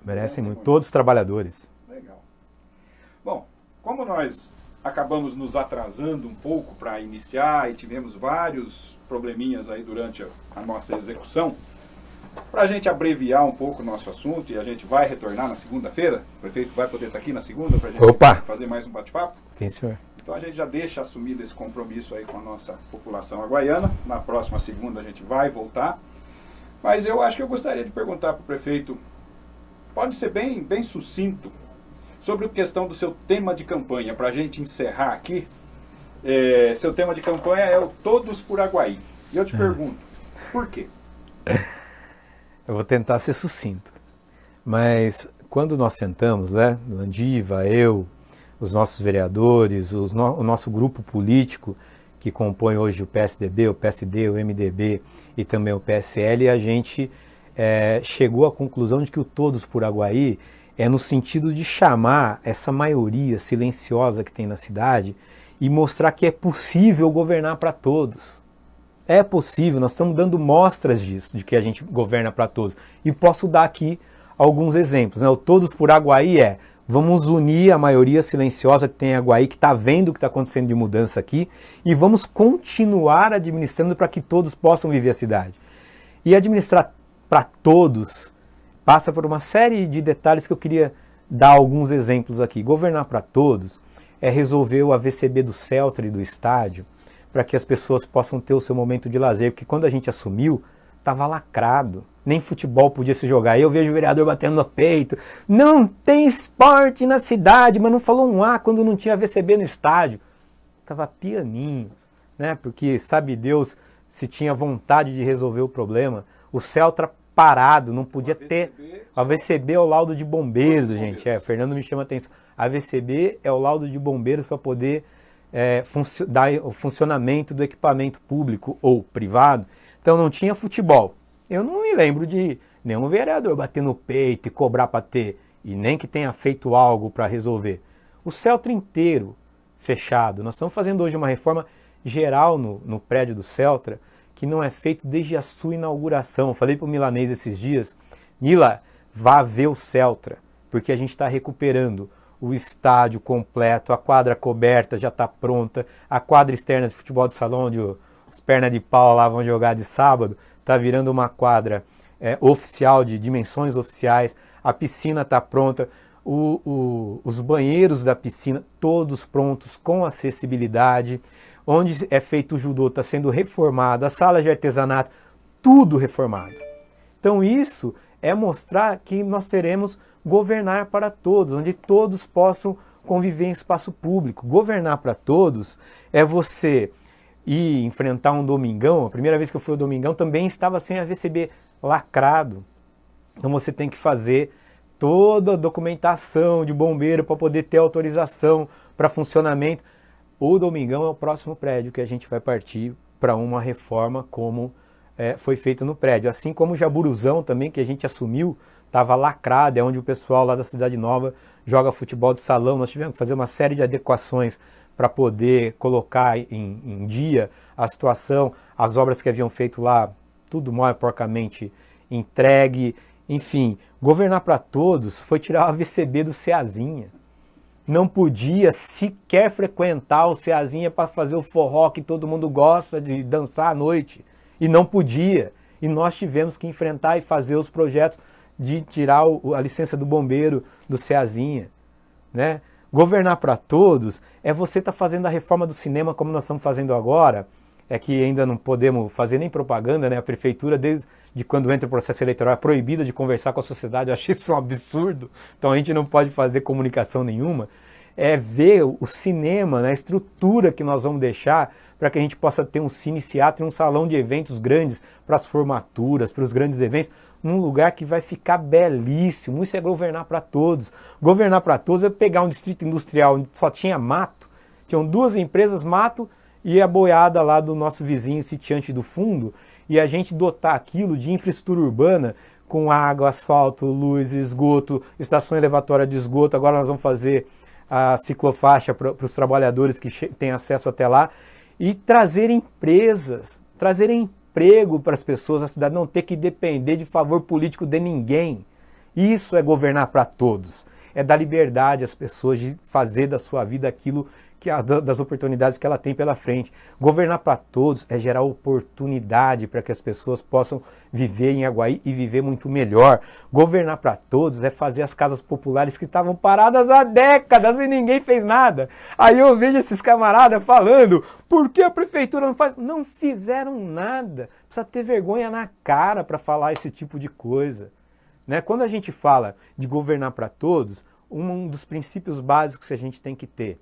Merecem muito, todos os trabalhadores. Legal. Bom, como nós acabamos nos atrasando um pouco para iniciar e tivemos vários probleminhas aí durante a nossa execução, para a gente abreviar um pouco o nosso assunto, e a gente vai retornar na segunda-feira, o prefeito vai poder estar aqui na segunda para a gente fazer mais um bate-papo? Sim, senhor. Então a gente já deixa assumido esse compromisso aí com a nossa população aguaiana. Na próxima segunda a gente vai voltar. Mas eu acho que eu gostaria de perguntar para o prefeito, pode ser bem sucinto, Sobre a questão do seu tema de campanha, para a gente encerrar aqui, seu tema de campanha é o Todos por Aguaí. E eu te pergunto, por quê? Eu vou tentar ser sucinto. Mas quando nós sentamos, né, Landiva, eu, os nossos vereadores, o nosso grupo político que compõe hoje o PSDB, o PSD, o MDB e também o PSL, a gente chegou à conclusão de que o Todos por Aguaí é no sentido de chamar essa maioria silenciosa que tem na cidade e mostrar que é possível governar para todos. É possível, nós estamos dando mostras disso, de que a gente governa para todos. E posso dar aqui alguns exemplos. Né? O Todos por Aguaí vamos unir a maioria silenciosa que tem em Aguaí, que está vendo o que está acontecendo de mudança aqui, e vamos continuar administrando para que todos possam viver a cidade. E administrar para todos passa por uma série de detalhes que eu queria dar alguns exemplos aqui. Governar para todos é resolver o AVCB do Celtra e do estádio, para que as pessoas possam ter o seu momento de lazer, porque quando a gente assumiu, estava lacrado. Nem futebol podia se jogar. Aí eu vejo o vereador batendo no peito. Não tem esporte na cidade, mas não falou um A quando não tinha VCB no estádio. Estava pianinho, né? Porque sabe Deus se tinha vontade de resolver o problema. O Celtra parado, não podia ter... A VCB é o laudo de bombeiros, gente. Fernando me chama a atenção. A VCB é o laudo de bombeiros para poder dar o funcionamento do equipamento público ou privado. Então não tinha futebol. Eu não me lembro de nenhum vereador bater no peito e cobrar para ter, e nem que tenha feito algo para resolver. O Celtra inteiro fechado. Nós estamos fazendo hoje uma reforma geral no prédio do Celtra, que não é feito desde a sua inauguração. Eu falei para o Milanês esses dias, Mila, vá ver o Celtra, porque a gente está recuperando o estádio completo, a quadra coberta já está pronta, a quadra externa de futebol de salão, onde os pernas de pau lá vão jogar de sábado, está virando uma quadra oficial, de dimensões oficiais, a piscina está pronta, os banheiros da piscina todos prontos, com acessibilidade, onde é feito o judô está sendo reformado, a sala de artesanato, tudo reformado. Então isso é mostrar que nós teremos governar para todos, onde todos possam conviver em espaço público. Governar para todos é você ir enfrentar um domingão. A primeira vez que eu fui ao domingão também estava sem a VCB lacrado. Então você tem que fazer toda a documentação de bombeiro para poder ter autorização para funcionamento. O domingão é o próximo prédio que a gente vai partir para uma reforma como foi feito no prédio. Assim como o Jaburuzão também, que a gente assumiu, estava lacrado, é onde o pessoal lá da Cidade Nova joga futebol de salão. Nós tivemos que fazer uma série de adequações para poder colocar em dia a situação, as obras que haviam feito lá, tudo mal e porcamente entregue. Enfim, governar para todos foi tirar o AVCB do Ceazinha. Não podia sequer frequentar o Ceazinha para fazer o forró que todo mundo gosta de dançar à noite. E não podia. E nós tivemos que enfrentar e fazer os projetos de tirar a licença do bombeiro do Ceazinha, né? Governar para todos é você estar fazendo a reforma do cinema como nós estamos fazendo agora, é que ainda não podemos fazer nem propaganda, né? A prefeitura, desde quando entra o processo eleitoral, é proibida de conversar com a sociedade. Eu acho isso um absurdo, então a gente não pode fazer comunicação nenhuma. É ver o cinema, né? A estrutura que nós vamos deixar para que a gente possa ter um cine-teatro e um salão de eventos grandes para as formaturas, para os grandes eventos, num lugar que vai ficar belíssimo. Isso é governar para todos. Governar para todos é pegar um distrito industrial onde só tinha mato, tinham 2 empresas, mato, e a boiada lá do nosso vizinho sitiante do fundo, e a gente dotar aquilo de infraestrutura urbana com água, asfalto, luz, esgoto, estação elevatória de esgoto. Agora nós vamos fazer a ciclofaixa para os trabalhadores que têm acesso até lá, e trazer empresas, trazer emprego para as pessoas, a cidade não ter que depender de favor político de ninguém. Isso é governar para todos, é dar liberdade às pessoas de fazer da sua vida aquilo das oportunidades que ela tem pela frente. Governar para todos é gerar oportunidade para que as pessoas possam viver em Aguaí e viver muito melhor. Governar para todos é fazer as casas populares que estavam paradas há décadas e ninguém fez nada. Aí eu vejo esses camaradas falando, por que a prefeitura não faz? Não fizeram nada. Precisa ter vergonha na cara para falar esse tipo de coisa, né? Quando a gente fala de governar para todos, um dos princípios básicos que a gente tem que ter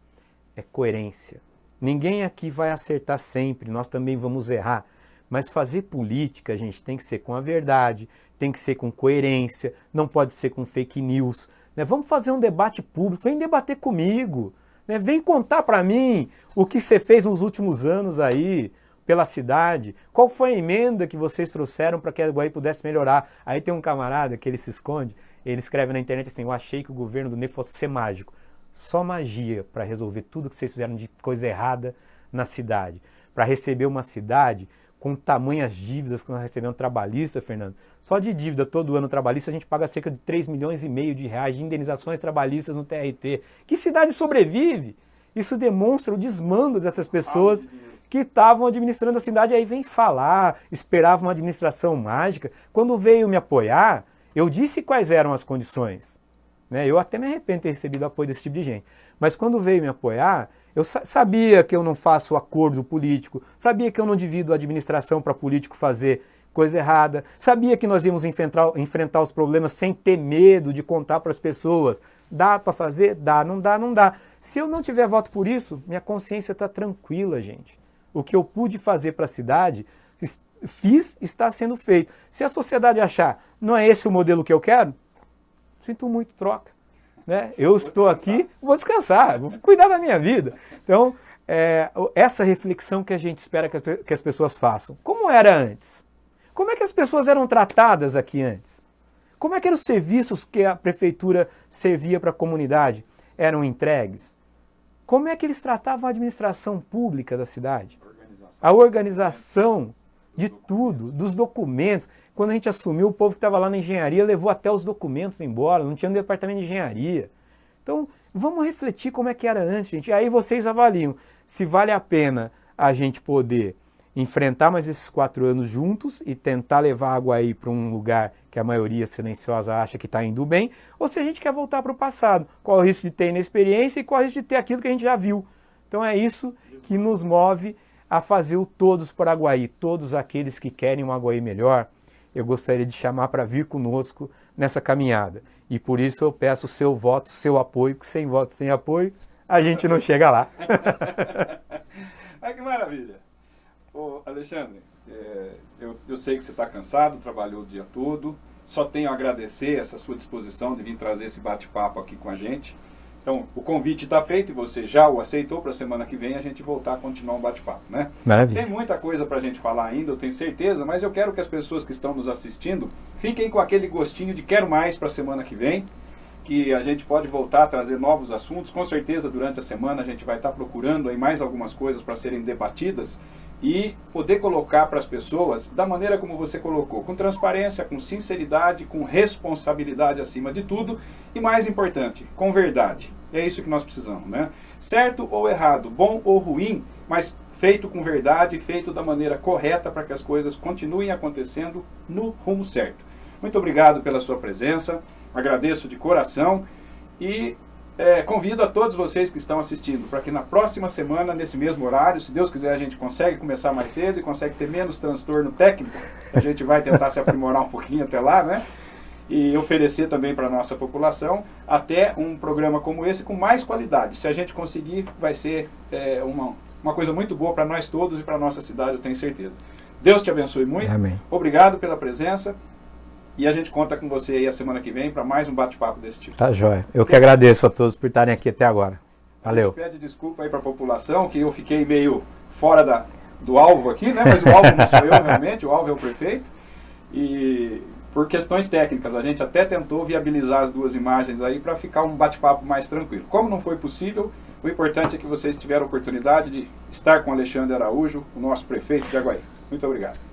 é coerência. Ninguém aqui vai acertar sempre, nós também vamos errar. Mas fazer política, a gente tem que ser com a verdade, tem que ser com coerência, não pode ser com fake news. Né? Vamos fazer um debate público, vem debater comigo. Né? Vem contar para mim o que você fez nos últimos anos aí pela cidade. Qual foi a emenda que vocês trouxeram para que a Aguaí pudesse melhorar? Aí tem um camarada que ele se esconde, ele escreve na internet assim, eu achei que o governo do Ney fosse ser mágico. Só magia para resolver tudo que vocês fizeram de coisa errada na cidade. Para receber uma cidade com tamanhas dívidas que nós recebemos trabalhista, Fernando. Só de dívida todo ano trabalhista a gente paga cerca de 3,5 milhões de reais de indenizações trabalhistas no TRT. Que cidade sobrevive? Isso demonstra o desmando dessas pessoas que estavam administrando a cidade. Aí vem falar, esperava uma administração mágica. Quando veio me apoiar, eu disse quais eram as condições. Né? Eu até me arrependo de ter recebido apoio desse tipo de gente. Mas quando veio me apoiar, eu sabia que eu não faço acordo político, sabia que eu não divido a administração para político fazer coisa errada, sabia que nós íamos enfrentar os problemas sem ter medo de contar para as pessoas. Dá para fazer? Dá. Não dá? Não dá. Se eu não tiver voto por isso, minha consciência está tranquila, gente. O que eu pude fazer para a cidade, fiz, está sendo feito. Se a sociedade achar, não é esse o modelo que eu quero, sinto muito, troca. Né? Eu estou aqui, vou descansar, vou cuidar da minha vida. Então, essa reflexão que a gente espera que as pessoas façam. Como era antes? Como é que as pessoas eram tratadas aqui antes? Como é que eram os serviços que a prefeitura servia para a comunidade? Eram entregues? Como é que eles tratavam a administração pública da cidade? A organização de tudo, dos documentos. Quando a gente assumiu, o povo que estava lá na engenharia levou até os documentos embora, não tinha um departamento de engenharia. Então, vamos refletir como é que era antes, gente. E aí vocês avaliam se vale a pena a gente poder enfrentar mais esses 4 anos juntos e tentar levar a Aguaí para um lugar que a maioria silenciosa acha que está indo bem, ou se a gente quer voltar para o passado. Qual o risco de ter inexperiência e qual o risco de ter aquilo que a gente já viu. Então é isso que nos move a fazer o Todos por Aguaí. Todos aqueles que querem um Aguaí melhor, eu gostaria de chamar para vir conosco nessa caminhada. E por isso eu peço o seu voto, seu apoio, porque sem voto, sem apoio, a gente não chega lá. Ah, que maravilha. Ô, Alexandre, eu sei que você está cansado, trabalhou o dia todo, só tenho a agradecer essa sua disposição de vir trazer esse bate-papo aqui com a gente. Então, o convite está feito e você já o aceitou para a semana que vem a gente voltar a continuar um bate-papo, né? Maravilha. Tem muita coisa para a gente falar ainda, eu tenho certeza, mas eu quero que as pessoas que estão nos assistindo fiquem com aquele gostinho de quero mais para a semana que vem, que a gente pode voltar a trazer novos assuntos. Com certeza, durante a semana a gente vai estar procurando aí mais algumas coisas para serem debatidas e poder colocar para as pessoas da maneira como você colocou, com transparência, com sinceridade, com responsabilidade acima de tudo e, mais importante, com verdade. É isso que nós precisamos, né? Certo ou errado, bom ou ruim, mas feito com verdade, feito da maneira correta para que as coisas continuem acontecendo no rumo certo. Muito obrigado pela sua presença, agradeço de coração e convido a todos vocês que estão assistindo para que na próxima semana, nesse mesmo horário, se Deus quiser, a gente consegue começar mais cedo e consegue ter menos transtorno técnico. A gente vai tentar se aprimorar um pouquinho até lá, né? E oferecer também para a nossa população até um programa como esse com mais qualidade. Se a gente conseguir, vai ser uma coisa muito boa para nós todos e para a nossa cidade, eu tenho certeza. Deus te abençoe muito. Amém. Obrigado pela presença. E a gente conta com você aí a semana que vem para mais um bate-papo desse tipo. Tá jóia. Eu que agradeço a todos por estarem aqui até agora. Valeu. A gente pede desculpa aí para a população, que eu fiquei meio fora do alvo aqui, né? Mas o alvo não sou eu realmente, o alvo é o prefeito. E por questões técnicas, a gente até tentou viabilizar as duas imagens aí para ficar um bate-papo mais tranquilo. Como não foi possível, o importante é que vocês tiveram a oportunidade de estar com o Alexandre Araújo, o nosso prefeito de Aguaí. Muito obrigado.